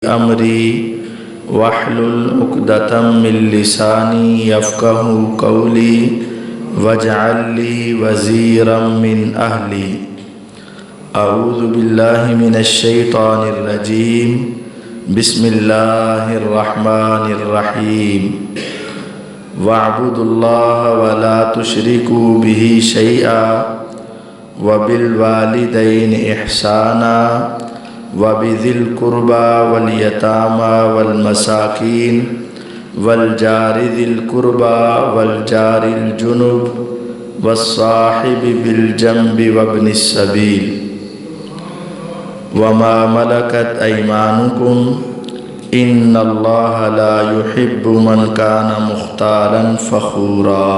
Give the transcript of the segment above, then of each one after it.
امری واحلل عقدۃ من لسانی یفقهوا قولی واجعل لی وزیرا من اہلی اعوذ باللہ من الشیطان الرجیم بسم اللہ الرحمن الرحیم واعبدوا اللہ ولا تشرکوا بہ شیئا وبالوالدین احسانا وبذی القربى والیتامى والمساکین والجار ذی القربى والجار الجنب والصاحب بالجنب وابن السبیل وما ملکت ایمانکم ان اللہ لا يحب من کان مختالا فخورا۔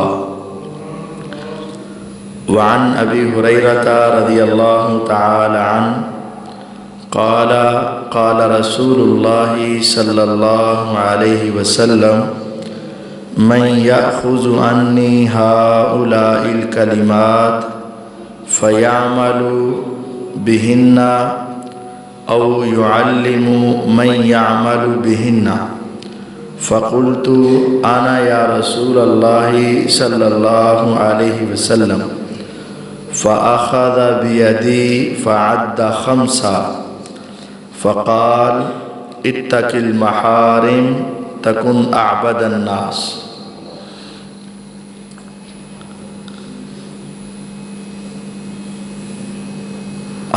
وعن ابی ہریرہ رضی اللہ تعالی عنہ قال قال رسول اللہ صلی اللہ علیہ وسلم من یأخذ عنی ہؤلاء الکلمات فیعمل بہن او یعلم من یعمل بہن فقلت انا یا رسول اللہ صلی اللہ علیہ وسلم فأخذ بیدی فعد خمسا فقال اتق المحارم تکن اعبد الناس۔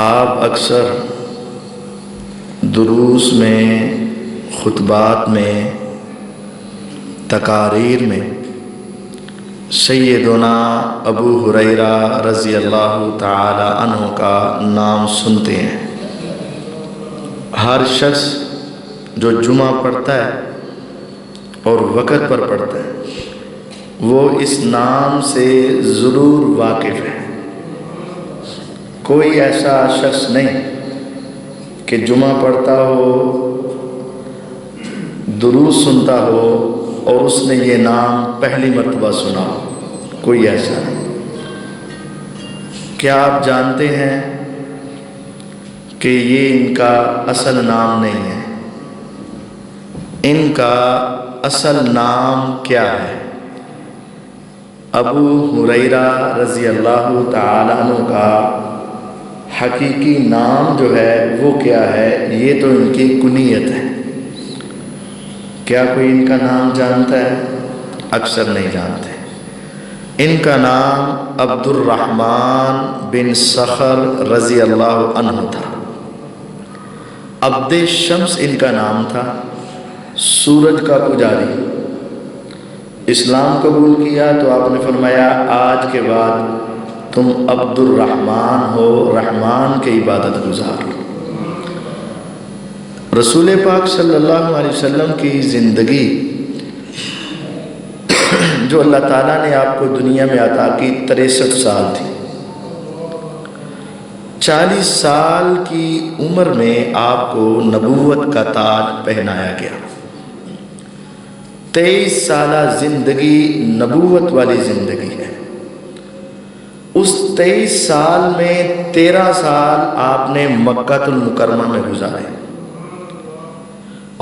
آپ اکثر دروس میں، خطبات میں، تقاریر میں سیدنا ابو ہریرہ رضی اللہ تعالی عنہ کا نام سنتے ہیں۔ ہر شخص جو جمعہ پڑھتا ہے اور وقت پر پڑھتا ہے وہ اس نام سے ضرور واقف ہے۔ کوئی ایسا شخص نہیں کہ جمعہ پڑھتا ہو، دروس سنتا ہو اور اس نے یہ نام پہلی مرتبہ سنا ہو، کوئی ایسا نہیں۔ کیا آپ جانتے ہیں کہ یہ ان کا اصل نام نہیں ہے؟ ان کا اصل نام کیا ہے؟ ابو ہریرہ رضی اللہ تعالی عنہ کا حقیقی نام جو ہے وہ کیا ہے؟ یہ تو ان کی کنیت ہے۔ کیا کوئی ان کا نام جانتا ہے؟ اکثر نہیں جانتے۔ ان کا نام عبد الرحمن بن صخر رضی اللہ عنہ تھا۔ عبد شمس ان کا نام تھا، سورج کا پجاری۔ اسلام قبول کیا تو آپ نے فرمایا آج کے بعد تم عبد الرحمن ہو، رحمان کی عبادت گزار۔ رسول پاک صلی اللہ علیہ وسلم کی زندگی جو اللہ تعالیٰ نے آپ کو دنیا میں عطا کی 63 سال تھی۔ 40 سال کی عمر میں آپ کو نبوت کا تاج پہنایا گیا۔ 23 سالہ زندگی نبوت والی زندگی ہے۔ اس 23 سال میں 13 سال آپ نے مکہ المکرمہ میں گزارے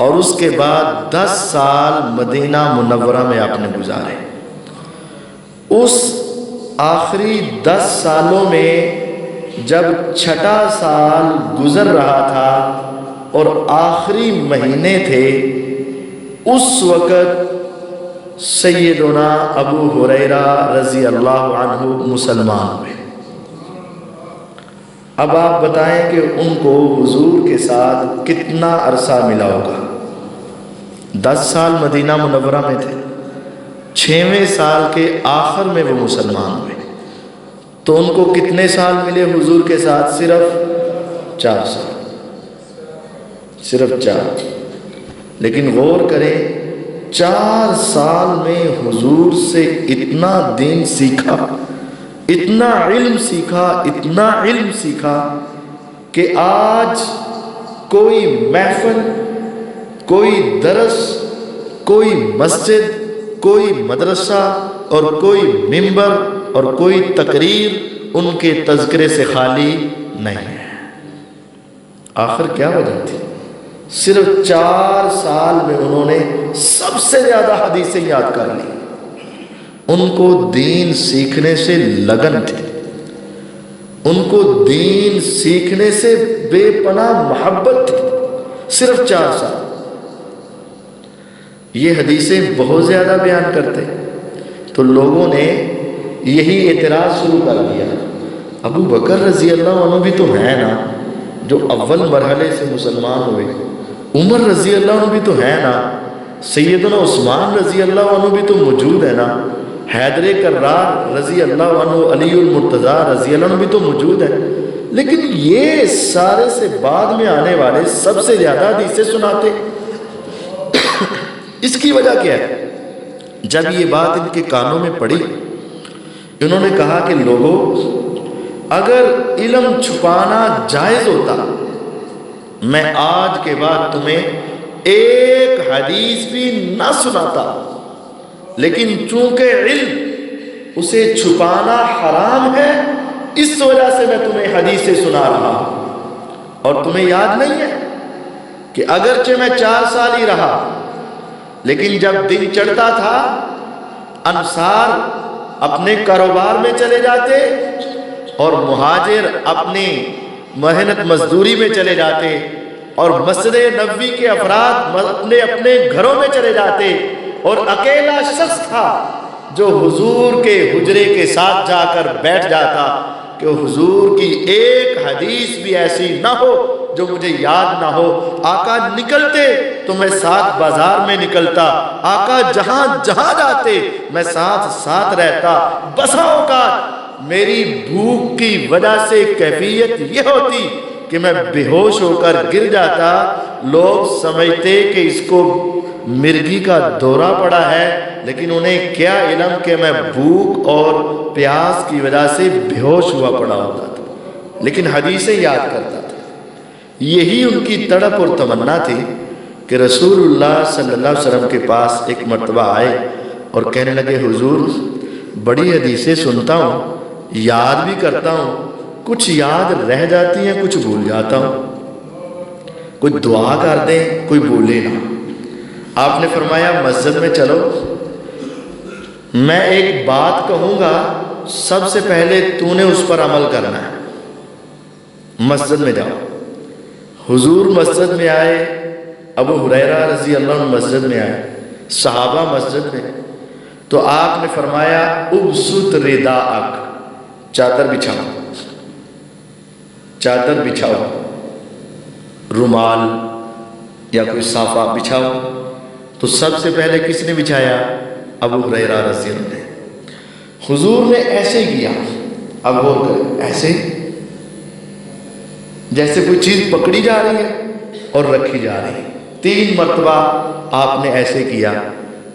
اور اس کے بعد 10 سال مدینہ منورہ میں آپ نے گزارے۔ اس آخری 10 سالوں میں جب 6واں سال گزر رہا تھا اور آخری مہینے تھے، اس وقت سیدنا ابو ہریرہ رضی اللہ عنہ مسلمان ہوئے۔ اب آپ بتائیں کہ ان کو حضور کے ساتھ کتنا عرصہ ملا ہوگا؟ 10 سال مدینہ منورہ میں تھے، 6ویں سال کے آخر میں وہ مسلمان ہوئے، تو ان کو کتنے سال ملے حضور کے ساتھ؟ صرف 4 سال، صرف 4۔ لیکن غور کریں، 4 سال میں حضور سے اتنا دین سیکھا، اتنا علم سیکھا، اتنا علم سیکھا کہ آج کوئی محفل، کوئی درس، کوئی مسجد، کوئی مدرسہ اور کوئی ممبر اور کوئی تقریر ان کے تذکرے سے خالی نہیں ہے۔ آخر کیا وجہ تھی؟ صرف 4 سال میں انہوں نے سب سے زیادہ حدیثیں یاد کر لی۔ ان کو دین سیکھنے سے لگن تھی، ان کو دین سیکھنے سے بے پناہ محبت تھی، صرف 4 سال۔ یہ حدیثیں بہت زیادہ بیان کرتے، تو لوگوں نے یہی اعتراض شروع کر دیا، ابو بکر رضی اللہ عنہ بھی تو ہے نا جو اول مرحلے سے مسلمان ہوئے، عمر رضی اللہ عنہ بھی تو ہے نا، سیدنا عثمان رضی اللہ عنہ بھی تو موجود ہے نا، حیدر کرار رضی اللہ عنہ، علی المرتضیٰ رضی اللہ عنہ بھی تو موجود ہے، لیکن یہ سارے سے بعد میں آنے والے سب سے زیادہ حدیثیں سناتے۔ اس کی وجہ کیا ہے؟ جب یہ بات ان کے کانوں میں پڑی، انہوں نے کہا کہ لوگوں، اگر علم چھپانا جائز ہوتا میں آج کے بعد تمہیں ایک حدیث بھی نہ سناتا، لیکن چونکہ علم اسے چھپانا حرام ہے، اس وجہ سے میں تمہیں حدیثیں سنا رہا ہوں۔ اور تمہیں یاد نہیں ہے کہ اگرچہ میں 4 سال ہی رہا، لیکن جب دن چڑھتا تھا انصار اپنے کاروبار میں چلے جاتے اور مہاجر اپنی محنت مزدوری میں چلے جاتے، اور مسجد نبوی کے افراد اپنے اپنے گھروں میں چلے جاتے، اور اکیلا شخص تھا جو حضور کے حجرے کے ساتھ جا کر بیٹھ جاتا کہ حضور کی ایک حدیث بھی ایسی نہ ہو جو مجھے یاد نہ ہو۔ آقا نکلتے تو میں ساتھ بازار میں نکلتا، آقا جہاں جہاں جاتے میں ساتھ ساتھ رہتا۔ بسا اوقات میری بھوک کی وجہ سے کیفیت یہ ہوتی کہ میں بے ہوش ہو کر گر جاتا، لوگ سمجھتے کہ اس کو مرگی کا دورہ پڑا ہے، لیکن انہیں کیا علم کہ میں بھوک اور پیاس کی وجہ سے بے ہوش ہوا پڑا ہوتا تھا، لیکن حدیثیں یاد کرتا تھا۔ یہی ان کی تڑپ اور تمنا تھی کہ رسول اللہ صلی اللہ علیہ وسلم کے پاس ایک مرتبہ آئے اور کہنے لگے، حضور بڑی حدیثیں سنتا ہوں، یاد بھی کرتا ہوں، کچھ یاد رہ جاتی ہیں، کچھ بھول جاتا ہوں، کوئی دعا کر دیں، کوئی بولے نہ۔ آپ نے فرمایا مسجد میں چلو، میں ایک بات کہوں گا، سب سے پہلے تو نے اس پر عمل کرنا ہے۔ مسجد میں جاؤ۔ حضور مسجد میں آئے، ابو ہریرہ رضی اللہ عنہ مسجد میں آئے، صحابہ مسجد میں، تو آپ نے فرمایا ابسط رداءک، چادر بچھاؤ، چادر بچھاؤ، رومال یا کوئی صافہ بچھاؤ۔ تو سب سے پہلے کس نے بچھایا؟ ابو ہریرہ رضی اللہ عنہ نے۔ حضور نے ایسے کیا، اب غور کریں، ایسے جیسے کوئی چیز پکڑی جا رہی ہے اور رکھی جا رہی ہے، 3 مرتبہ آپ نے ایسے کیا،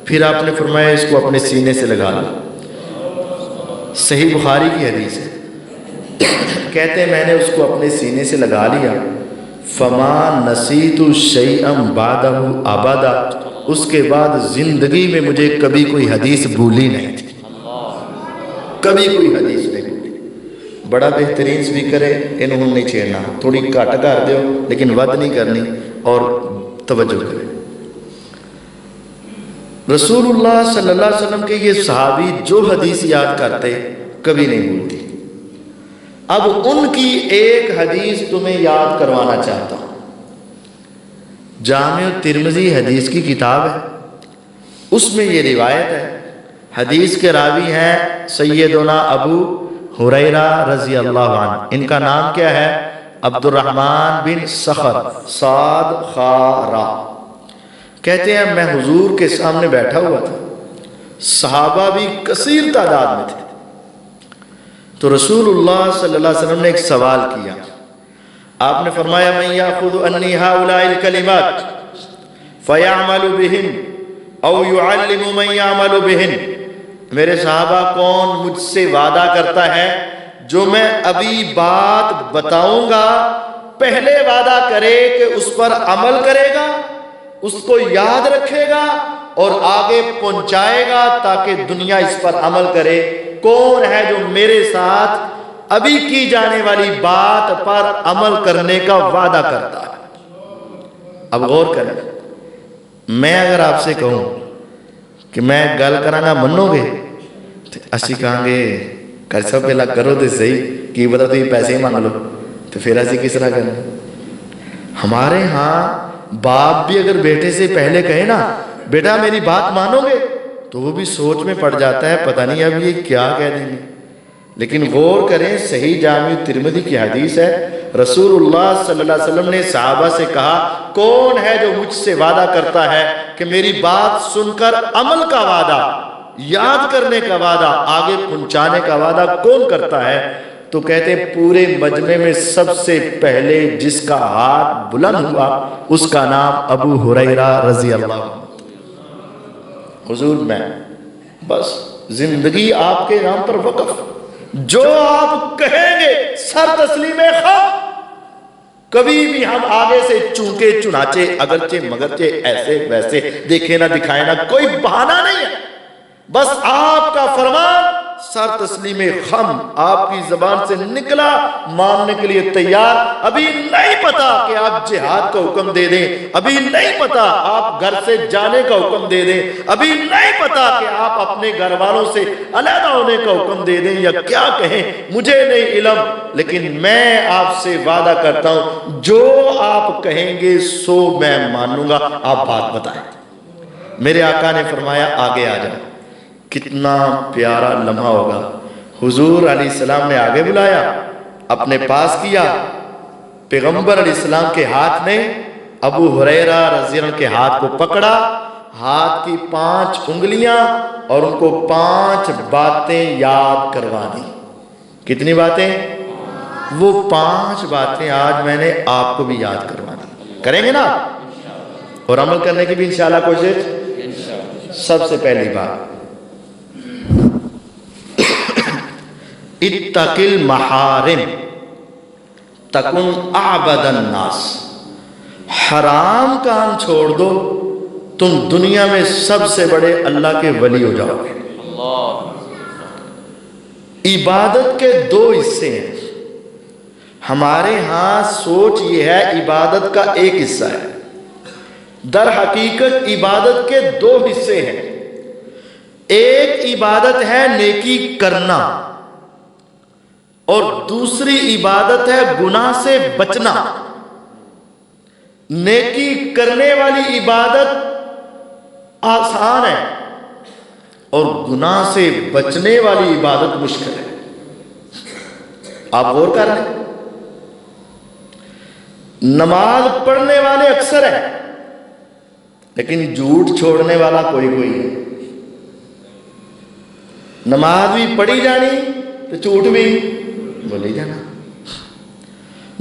پھر آپ نے فرمایا اس کو اپنے سینے سے لگا لو۔ صحیح بخاری کی حدیث ہے، کہتے ہیں میں نے اس کو اپنے سینے سے لگا لیا، فما نسیت شیئا بعدہ ابدا، اس کے بعد زندگی میں مجھے کبھی کوئی حدیث بھولی نہیں تھی، کبھی کوئی حدیث نہیں بھولی۔ بڑا بہترین سپیکر ہے، انہوں نے نہیں چھیڑنا، تھوڑی کٹ کر دیو لیکن ود نہیں کرنی، اور توجہ کریں۔ رسول اللہ صلی اللہ علیہ وسلم کے یہ صحابی جو حدیث یاد کرتے کبھی نہیں بھولتی۔ اب ان کی ایک حدیث تمہیں یاد کروانا چاہتا ہوں۔ جامع ترمذی حدیث کی کتاب ہے، اس میں یہ روایت ہے، حدیث کے راوی ہیں سیدنا ابو ہریرہ رضی اللہ عنہ، ان کا نام کیا ہے؟ عبد الرحمن بن صخر، صاد خا را۔ کہتے ہیں میں حضور کے سامنے بیٹھا ہوا تھا، صحابہ بھی کثیر تعداد میں تھے، تو رسول اللہ صلی اللہ علیہ وسلم نے ایک سوال کیا۔ آپ نے فرمایا من یاخذ انی ہؤلاء الکلمات فیعمل بہن او یعلم من یعمل بہن، میرے صحابہ کون مجھ سے وعدہ کرتا ہے جو میں ابھی بات بتاؤں گا پہلے وعدہ کرے کہ اس پر عمل کرے گا، اس کو یاد رکھے گا اور آگے پہنچائے گا تاکہ دنیا اس پر عمل کرے؟ کون ہے جو میرے ساتھ ابھی کی جانے والی بات پر عمل کرنے کا وعدہ کرتا ہے؟ اب غور کریں، میں اگر آپ سے کہوں کہ میں گل کرانا منو گے تو اسی کہاں گے کر سو پہلا کرو تو صحیح، کی پتا تھی پیسے ہی مانگ لو، تو پھر ایسی کس طرح کریں؟ ہمارے ہاں باپ بھی اگر بیٹے سے پہلے کہے نا بیٹا میری بات مانو گے تو وہ بھی سوچ میں پڑ جاتا ہے پتہ نہیں اب یہ کیا کہہ دیں گے۔ لیکن غور کریں، صحیح جامع ترمذی کی حدیث ہے، رسول اللہ صلی اللہ علیہ وسلم نے صحابہ سے کہا کون ہے جو مجھ سے وعدہ کرتا ہے کہ میری بات سن کر عمل کا وعدہ، یاد کرنے کا وعدہ، آگے پہنچانے کا وعدہ کون کرتا ہے؟ تو کہتے پورے مجمع میں سب سے پہلے جس کا ہاتھ بلند ہوا اس کا نام ابو ہریرہ رضی اللہ عنہ۔ حضور میں بس زندگی آپ کے نام پر وقف، جو آپ کہیں گے سر تسلیم خم، کبھی بھی ہم آگے سے چونکے چنانچے اگرچہ مگرچہ ایسے ویسے دیکھے نہ دکھائے نہ، کوئی بہانہ نہیں ہے، بس آپ کا فرمان سر تسلیم خم، آپ کی زبان سے نکلا ماننے کے لیے تیار۔ ابھی نہیں پتا کہ آپ جہاد کا حکم دے دیں، ابھی نہیں پتا آپ گھر سے جانے کا حکم دے دیں، ابھی نہیں پتا کہ آپ اپنے گھر والوں سے علیحدہ ہونے کا حکم دے دیں یا کیا کہیں، مجھے نہیں علم، لیکن میں آپ سے وعدہ کرتا ہوں جو آپ کہیں گے سو میں مانوں گا، آپ بات بتائیں۔ میرے آقا نے فرمایا آگے آ جاؤ۔ کتنا پیارا لمحہ ہوگا، حضور علیہ السلام نے آگے بلایا، اپنے پاس کیا، پیغمبر علیہ السلام کے ہاتھ نے ابو ہریرہ رضی اللہ عنہ کے ہاتھ کو پکڑا، ہاتھ کی 5 انگلیاں اور ان کو 5 باتیں یاد کروا دی۔ کتنی باتیں؟ وہ 5 باتیں آج میں نے آپ کو بھی یاد کروا دی، کریں گے نا؟ اور عمل کرنے کی بھی انشاءاللہ کوشش۔ سب سے پہلی بات، اتق المحارم تکن اعبد الناس، حرام کام چھوڑ دو تم دنیا میں سب سے بڑے اللہ کے ولی ہو جاؤ گے۔ عبادت کے 2 حصے ہیں، ہمارے ہاں سوچ یہ ہے عبادت کا ایک حصہ ہے، در حقیقت عبادت کے 2 حصے ہیں۔ ایک عبادت ہے نیکی کرنا اور دوسری عبادت ہے گناہ سے بچنا۔ نیکی کرنے والی عبادت آسان ہے اور گناہ سے بچنے والی عبادت مشکل ہے۔ آپ غور کر لیں، نماز پڑھنے والے اکثر ہیں لیکن جھوٹ چھوڑنے والا کوئی ہے۔ نماز بھی پڑھی جانی تو جھوٹ بھی بولی جانا۔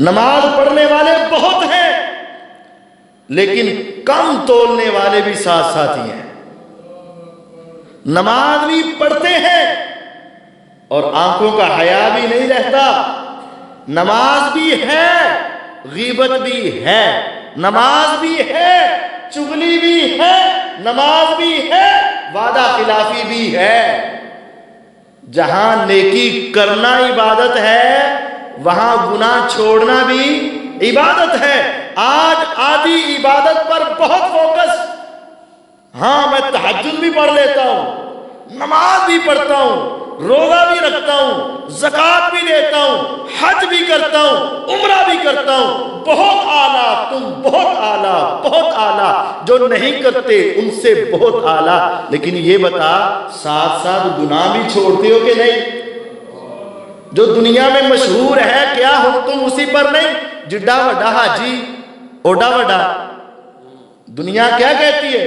نماز پڑھنے والے بہت ہیں لیکن کم تولنے والے بھی ساتھ ساتھ ہی ہیں۔ نماز بھی پڑھتے ہیں اور آنکھوں کا حیا بھی نہیں رہتا، نماز بھی ہے غیبت بھی ہے، نماز بھی ہے چغلی بھی ہے، نماز بھی ہے وعدہ خلافی بھی ہے۔ جہاں نیکی کرنا عبادت ہے وہاں گناہ چھوڑنا بھی عبادت ہے۔ آج آدھی عبادت پر بہت فوکس، ہاں میں تہجد بھی پڑھ لیتا ہوں، نماز بھی پڑھتا ہوں، روزہ بھی رکھتا ہوں، زکوٰۃ بھی دیتا ہوں، حج بھی کرتا ہوں، عمرہ بھی کرتا ہوں، بہت اعلیٰ، تم بہت اعلیٰ، بہت اعلیٰ، جو نہیں کرتے ان سے بہت اعلیٰ۔ لیکن یہ بتا ساتھ ساتھ گناہ بھی چھوڑتے ہو کہ نہیں؟ جو دنیا میں مشہور ہے کیا ہو تم اسی پر نہیں؟ جڈا وڈا حاجی، اوڈا وڈا، دنیا کیا کہتی ہے؟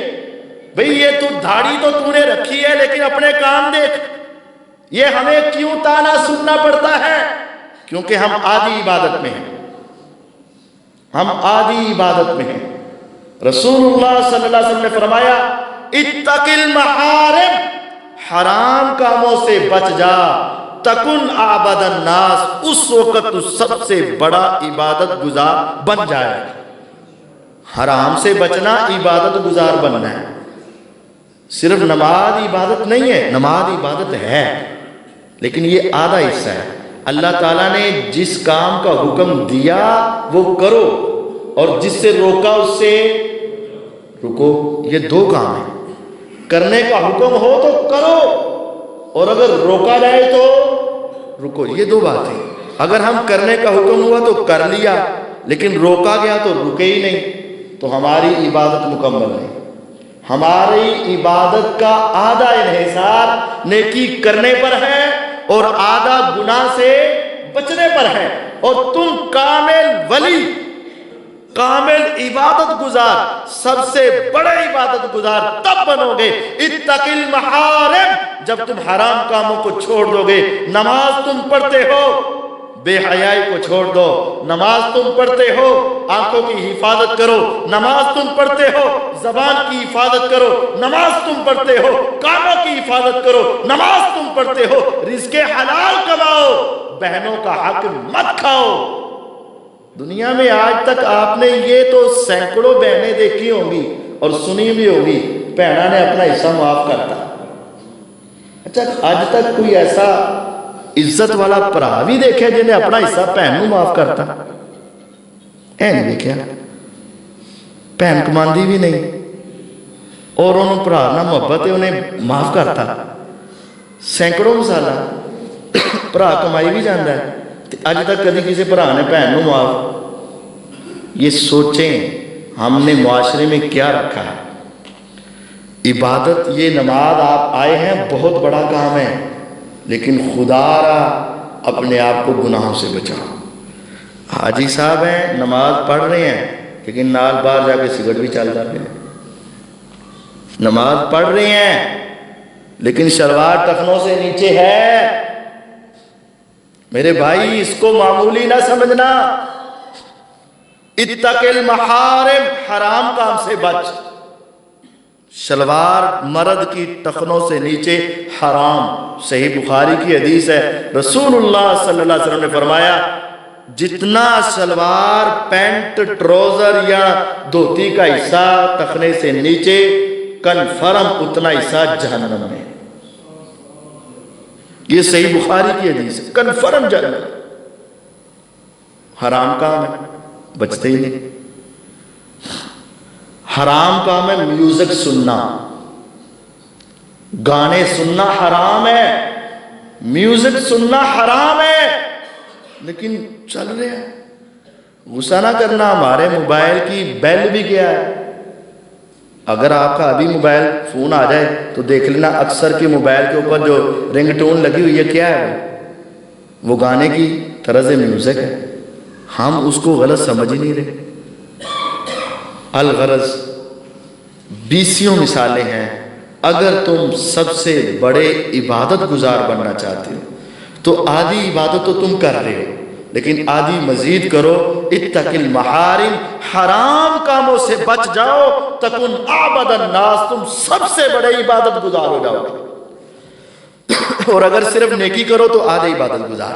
بھئی یہ تو دھاڑی تو تو نے رکھی ہے لیکن اپنے کام دیکھ۔ یہ ہمیں کیوں تانا سننا پڑتا ہے؟ کیونکہ ہم آدھی عبادت میں ہیں، ہم آدھی عبادت میں ہیں۔ رسول اللہ صلی اللہ علیہ وسلم نے فرمایا اتق المحارم، حرام کاموں سے بچ جا، تکن اعبد الناس، اس وقت تو سب سے بڑا عبادت گزار بن جائے۔ حرام سے بچنا عبادت گزار بننا ہے۔ صرف نماز عبادت نہیں ہے، نماز عبادت ہے لیکن یہ آدھا حصہ ہے۔ اللہ تعالیٰ نے جس کام کا حکم دیا وہ کرو، اور جس سے روکا اس سے رکو. یہ دو کام ہیں. کرنے کا حکم ہو تو کرو اور اگر روکا جائے تو رکو. یہ دو باتیں. اگر ہم کرنے کا حکم ہوا تو کر لیا لیکن روکا گیا تو رکے ہی نہیں تو ہماری عبادت مکمل نہیں. ہماری عبادت کا آدھا انحصار نیکی کرنے پر ہے اور آدھا گناہ سے بچنے پر ہے. اور تم کامل ولی، کامل عبادت گزار، سب سے بڑے عبادت گزار تب بنو گے اتق المحارم، جب تم حرام کاموں کو چھوڑ دو گے. نماز تم پڑھتے ہو، بے حیائی کو چھوڑ دو. نماز تم پڑھتے ہو، آنکھوں کی حفاظت کرو. نماز تم پڑھتے ہو، زبان کی حفاظت کرو. نماز تم پڑھتے ہو، کانوں کی حفاظت کرو. نماز تم پڑھتے ہو، رزق حلال کماؤ. بہنوں کا حق مت کھاؤ. دنیا میں آج تک آپ نے یہ تو سینکڑوں بہنیں دیکھی ہوں گی اور سنی بھی ہوگی بہنا نے اپنا حصہ معاف کرتا. اچھا آج تک کوئی ایسا عزت والا بھرا بھی دیکھے جنہیں اپنا حصہ بہن معاف کرتا؟ اے نہیں دیکھا. بہن کماندی بھی نہیں اور انہوں بھرا نہ محبت ہے انہیں معاف کرتا. سینکڑوں مثالہ بھرا کمائی بھی جاندہ ہے اج تک کدی کسی بھرا نے بہن نو معاف. یہ سوچیں ہم نے معاشرے میں کیا رکھا ہے. عبادت یہ نماز آپ آئے ہیں بہت بڑا کام ہے لیکن خدا را اپنے آپ کو گناہوں سے بچاؤ. حاجی صاحب ہیں نماز پڑھ رہے ہیں لیکن نال باہر جا کے سگریٹ بھی چل جاتے ہیں. نماز پڑھ رہے ہیں لیکن شلوار ٹخنوں سے نیچے ہے. میرے بھائی اس کو معمولی نہ سمجھنا. اتق المحارم، حرام کام سے بچ. شلوار مرد کی ٹخنوں سے نیچے حرام. صحیح بخاری کی حدیث ہے، رسول اللہ صلی اللہ علیہ وسلم نے فرمایا جتنا شلوار پینٹ ٹروزر یا دھوتی کا حصہ ٹخنے سے نیچے کنفرم اتنا حصہ جہنم میں. یہ صحیح بخاری کی حدیث ہے، کنفرم جہنم. حرام کام ہے بچتے ہی نہیں. حرام کام ہے میوزک سننا، گانے سننا حرام ہے، میوزک سننا حرام ہے لیکن چل رہے ہیں. غصہ نہ کرنا، ہمارے موبائل کی بیل بھی گیا ہے. اگر آپ کا ابھی موبائل فون آ جائے تو دیکھ لینا اکثر کے موبائل کے اوپر جو رنگ ٹون لگی ہوئی ہے کیا ہے وہ گانے کی طرز میوزک ہے. ہم اس کو غلط سمجھ ہی نہیں رہے. الغرض بیسیوں مثالیں ہیں. اگر تم سب سے بڑے عبادت گزار بننا چاہتے ہو تو آدھی عبادت تو تم کر رہے ہو لیکن آدھی مزید کرو. اتق المحارم، حرام کاموں سے بچ جاؤ. تکن اعبد الناس، تم سب سے بڑے عبادت گزار ہو جاؤ گے. اور اگر صرف نیکی کرو تو آدھے عبادت گزار.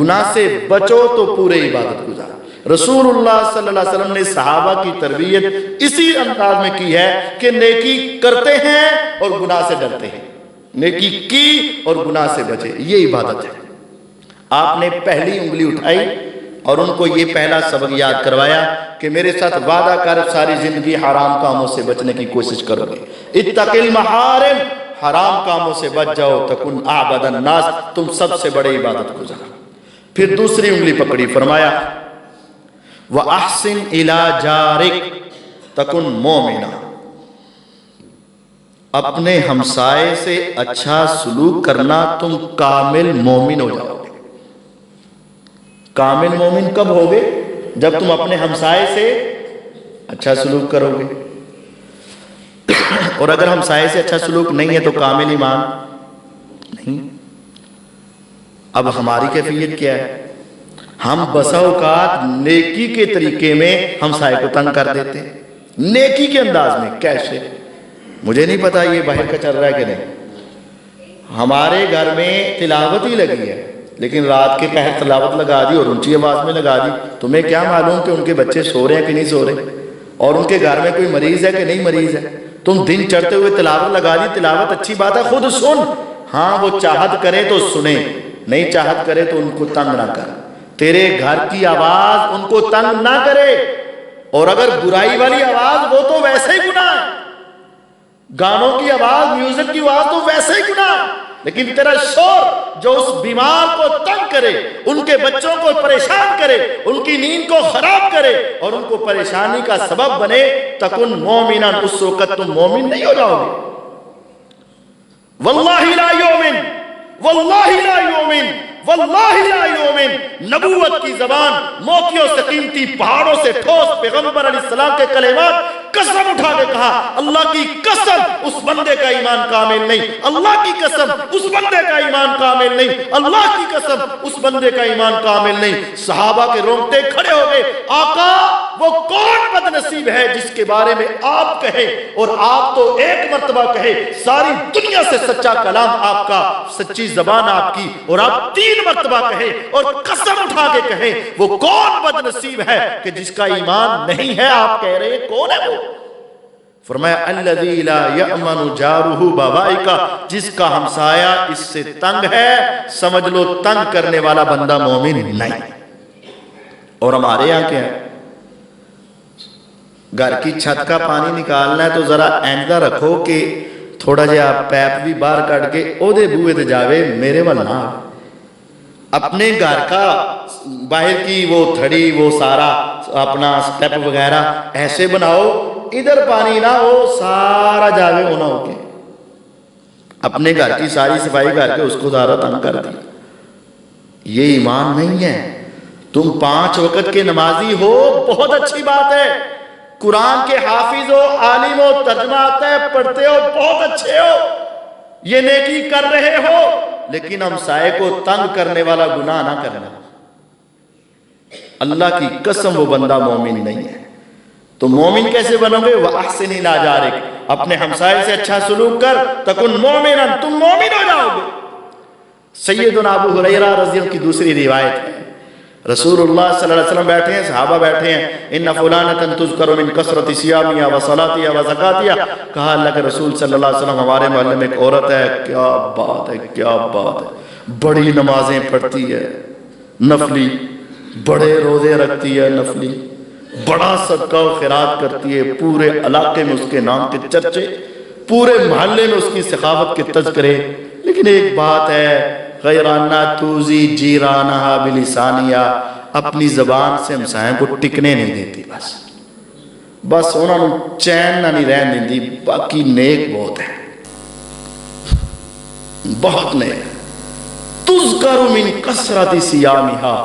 گناہ سے بچو تو پورے عبادت گزار. رسول اللہ صلی اللہ علیہ وسلم نے صحابہ کی تربیت اسی انداز میں کی ہے کہ نیکی کرتے ہیں اور گناہ سے ڈرتے ہیں. نیکی کی اور گناہ سے بچے، یہ عبادت ہے. آپ نے پہلی انگلی اٹھائی اور ان کو یہ پہلا سبق یاد کروایا کہ میرے ساتھ وعدہ کر ساری زندگی حرام کاموں سے بچنے کی کوشش کرو گے. اتق المحارم، حرام کاموں سے بچ جاؤ. تکن اعبد الناس، تم سب سے بڑے عبادت گزار. پھر دوسری انگلی پکڑی، فرمایا وَأَحْسِنْ إِلَى جَارِكَ تَكُنْ مُؤْمِنًا، اپنے ہمسائے سے اچھا سلوک کرنا تم کامل مومن ہو جاؤ گے. کامل مومن کب ہوگے؟ جب تم اپنے ہمسائے سے اچھا سلوک کرو گے. اور اگر ہمسائے سے اچھا سلوک نہیں ہے تو کامل ایمان نہیں. اب ہماری کیفیت کیا ہے؟ ہم بسا اوقات نیکی کے طریقے میں ہمسائے کو تنگ کر دیتے ہیں. نیکی کے انداز میں. کیسے؟ مجھے نہیں پتا یہ باہر کا چل رہا ہے کہ نہیں. ہمارے گھر میں تلاوت ہی لگی ہے لیکن رات کے پہر تلاوت لگا دی اور اونچی آواز میں لگا دی. تمہیں کیا معلوم کہ ان کے بچے سو رہے ہیں کہ نہیں سو رہے اور ان کے گھر میں کوئی مریض ہے کہ نہیں مریض ہے. تم دن چڑھتے ہوئے تلاوت لگا دی. تلاوت اچھی بات ہے، خود سن. ہاں وہ چاہت کرے تو سنے، نہیں چاہت کرے تو ان کو تنگ نہ کر. تیرے گھر کی آواز ان کو تنگ نہ کرے. اور اگر برائی والی آواز وہ تو ویسے ہی گناہ ہے، گانوں کی آواز، میوزک کی آواز تو ویسے ہی گناہ ہے، لیکن تیرا شور جو اس بیمار کو تنگ کرے، ان کے بچوں کو پریشان کرے، ان کی نیند کو خراب کرے اور ان کو پریشانی کا سبب بنے، تکن مومنا، اس وقت تم مومن نہیں ہو جاؤ گے۔ واللہ لا یومن، واللہ لا یومن، واللہ لا یومن۔ نبوت کی زبان موتیوں سے قیمتی، پہاڑوں سے ٹھوس پیغمبر علیہ السلام کے کلمات، قسم اٹھا کے کہا اللہ کی قسم اس بندے کا ایمان کامل نہیں، اللہ کی قسم اس بندے کا ایمان کامل نہیں، اللہ کی قسم اس بندے کا ایمان کامل نہیں۔ صحابہ کے رونگٹے کھڑے ہو گئے، آقا وہ کون بد نصیب ہے جس کے بارے میں آپ کہیں، اور آپ تو ایک مرتبہ کہے، ساری دنیا سے سچا کلام آپ کا، سچی زبان آپ کی، اور آپ 3 مرتبہ کہے اور قسم اٹھا کے کہیں وہ کون بد نصیب ہے کہ جس کا ایمان نہیں ہے، آپ کہہ رہے ہیں کون ہے وہ؟ فرمایا الذی لا یأمن جارہ بوائقہ، جس کا ہمسایہ اس سے تنگ ہے، سمجھ لو تنگ کرنے والا بندہ مومن نہیں۔ اور ہمارے یہاں کیا ہے، گھر کی چھت کا پانی نکالنا ہے تو ذرا آئندہ رکھو کہ تھوڑا جہا پیپ بھی باہر کٹ کے او دے بوئے تے جاوے، میرے والا اپنے گھر کا باہر کی وہ تھڑی، وہ سارا اپنا سٹیپ وغیرہ ایسے بناؤ، ادھر پانی نہ ہو سارا جاوے ہونا ہو کے، اپنے گھر کی ساری صفائی کر کے اس کو زیادہ تنگ کر دی۔ یہ ایمان نہیں ہے۔ تم 5 وقت کے نمازی ہو، بہت اچھی بات ہے، قرآن کے حافظ ہو، عالم ہو، ترجمہ آتا ہے، پڑھتے ہو، بہت اچھے ہو، یہ نیکی کر رہے ہو، لیکن ہمسائے کو تنگ کرنے والا گناہ نہ کرنا۔ اللہ کی قسم وہ بندہ مومن نہیں ہے۔ تو مومن کیسے بنو گے؟ وَأَحْسِنِ إِلَىٰ جَارِكَ، اپنے ہمسائے سے اچھا سلوک کر، تکن مومنا، تم مومن ہو جاؤ گے۔ سیدنا ابو ہریرہ رضی اللہ کی دوسری روایت ہے، رسول اللہ صلی اللہ علیہ وسلم بیٹھے ہیں، صحابہ بیٹھے ہیں، ان فلانۃ تذکر من کثرت صیامها وصلاتها وزکاتها، کہا اللہ کے رسول صلی اللہ علیہ وسلم ہمارے محلے میں ایک عورت ہے، کیا بات ہے، کیا بات ہے، بڑی نمازیں پڑھتی ہے نفلی، بڑے روزے رکھتی ہے نفلی، بڑا صدقہ و خیرات کرتی ہے، پورے علاقے میں اس کے نام کے چرچے، پورے محلے میں اس کی سخاوت کے تذکرے، لیکن ایک بات ہے، غیرانہ توزی جیرانہا بلسانیہ، اپنی زبان سے ہمسایوں کو ٹکنے نہیں دیتی، بس انہوں نے چین نہ نہیں رہن دی، باقی نیک بہت ہے، بہت نیک۔ تذکر من کثرت صیامہا،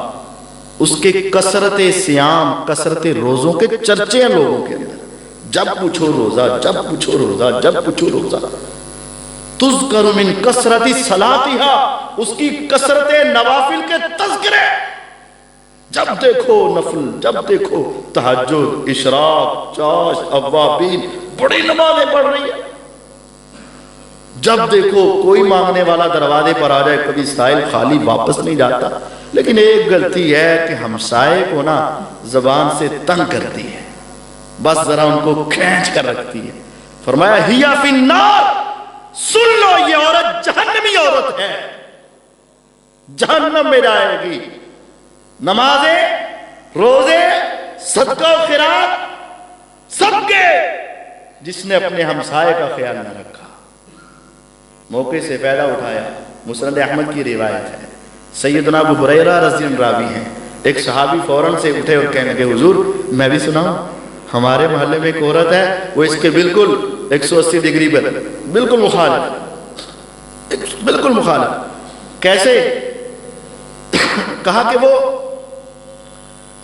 اس کے کثرت صیام، کثرت روزوں کے چرچے ہیں لوگوں کے اندر، جب پوچھو روزہ، جب پوچھو روزہ، جب پوچھو روزہ۔ تذکر من کثرت صلاتہا، اس کی کثرت نوافل کے تذکرے، جب دیکھو نفل، جب دیکھو تہجد، اشراق، چاش، اوابین، بڑی نمازیں پڑھ رہی ہے، جب دیکھو کوئی مانگنے والا دروازے پر آ جائے، کبھی سائل خالی واپس نہیں جاتا، لیکن ایک غلطی ہے کہ ہمسائے کو نا زبان سے تنگ کرتی ہے، بس ذرا ان کو کھینچ کر رکھتی ہے۔ فرمایا ہی فی النار، سن لو یہ عورت جہنمی عورت ہے، جہنم میں جائے گی۔ نمازیں، روزے، صدقہ و خیرات سب کے، جس نے اپنے ہمسائے کا خیال نہ رکھا، موقع سے فائدہ اٹھایا۔ مسند احمد کی روایت ہے، سیدنا ابو ہریرہ رضی اللہ عنہ راوی ہیں، ایک صحابی فوراً سے اٹھے اور کہنے لگے حضور میں بھی سناؤں، ہمارے محلے میں ایک عورت ہے، وہ اس کے بالکل 180 ڈگری پر بالکل مخالف، بالکل مخالف۔ کیسے؟ کہا کہ وہ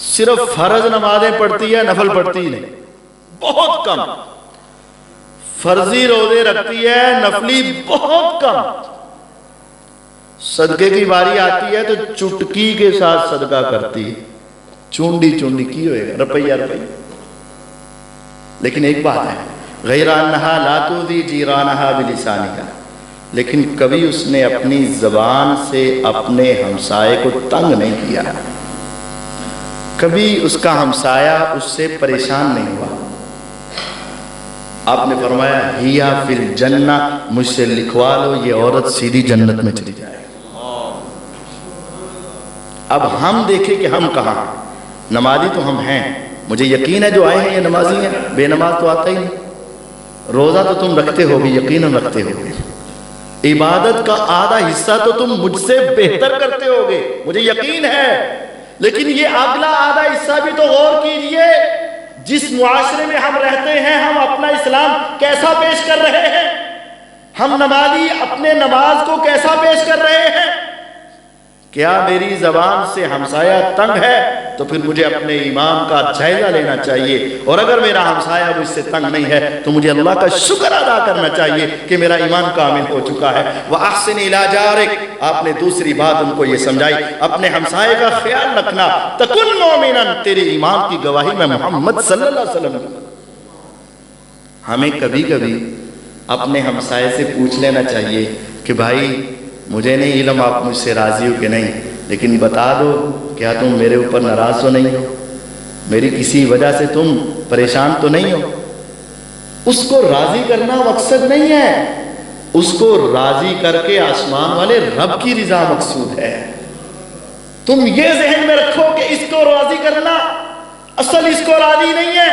صرف فرض نمازیں پڑھتی ہے، نفل پڑھتی نہیں، بہت کم، فرضی روزے رکھتی ہے، نفلی بہت کم، صدقے کی باری آتی ہے تو چٹکی کے ساتھ صدقہ کرتی ہے، چونڈی چونڈی کی ہوئے گا، روپیہ روپیہ۔ لیکن ایک بات ہے، غیر انہا لا تؤذی جیرانہا بلسانہا، لیکن کبھی اس نے اپنی زبان سے اپنے ہمسائے کو تنگ نہیں کیا، کبھی اس کا ہمسایہ اس سے پریشان نہیں ہوا۔ آپ نے فرمایا ہیا فی الجنہ، مجھ سے لکھوا لو یہ عورت سیدھی جنت میں چلی جائے۔ اب ہم دیکھیں کہ ہم کہاں، نمازی تو ہم ہیں، مجھے یقین ہے جو آئے ہیں یہ نمازی ہیں، بے نماز تو آتا ہی نہیں. روزہ تو تم رکھتے ہوگے، یقیناً رکھتے ہوگے. عبادت کا آدھا حصہ تو تم مجھ سے بہتر کرتے ہوگے، مجھے یقین ہے. لیکن یہ اگلا آدھا حصہ بھی تو غور کیجئے. جس معاشرے میں ہم رہتے ہیں، ہم اپنا اسلام کیسا پیش کر رہے ہیں؟ ہم نمازی اپنے نماز کو کیسا پیش کر رہے ہیں؟ کیا میری زبان سے ہمسایہ تنگ ہے تو پھر مجھے اپنے ایمان کا جائزہ لینا چاہیے، اور اگر میرا ہمسایہ مجھ سے تنگ نہیں ہے تو مجھے اللہ کا شکر ادا کرنا چاہیے کہ میرا ایمان کامل ہو چکا ہے. وَأَحْسِنْ إِلَىٰ جَارِكَ، آپ نے دوسری بات ان کو یہ سمجھائی، اپنے ہمسایہ کا خیال رکھنا. تَكُنْ مُؤْمِنًا، تیرے ایمان کی گواہی میں محمد صلی اللہ علیہ وسلم. ہمیں کبھی کبھی اپنے ہمسائے سے پوچھ لینا چاہیے کہ بھائی مجھے نہیں علم آپ مجھ سے راضی ہو کہ نہیں، لیکن بتا دو کیا تم میرے اوپر ناراض تو نہیں ہو، میری کسی وجہ سے تم پریشان تو نہیں ہو. اس کو راضی کرنا مقصد نہیں ہے، اس کو راضی کر کے آسمان والے رب کی رضا مقصود ہے. تم یہ ذہن میں رکھو کہ اس کو راضی کرنا اصل اس کو راضی نہیں ہے.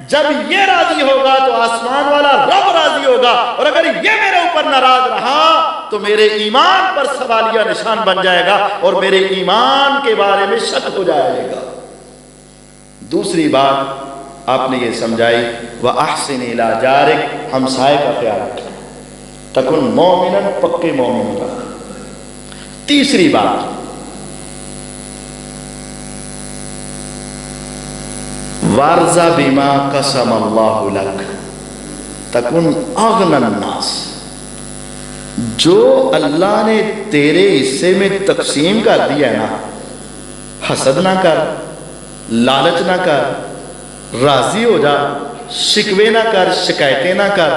جب یہ راضی ہوگا تو آسمان والا رب راضی ہوگا، اور اگر یہ میرے اوپر ناراض رہا تو میرے ایمان پر سوالیہ نشان بن جائے گا اور میرے ایمان کے بارے میں شک ہو جائے گا. دوسری بات آپ نے یہ سمجھائی، وَأَحْسِنْ إِلَىٰ جَارِكَ، ہمسائے کا خیال رکھنا. تَكُنْ مُؤْمِنًا، پکے مومن کا. تیسری بات، وَارْضَ بِمَا قَسَمَ اللَّهُ لَكَ تَكُنْ أَغْنَى النَّاسِ، جو اللہ نے تیرے حصے میں تقسیم کر دیا ہے نا، حسد نہ کر، لالچ نہ کر، راضی ہو جا، شکوے نہ کر، شکایتیں نہ کر،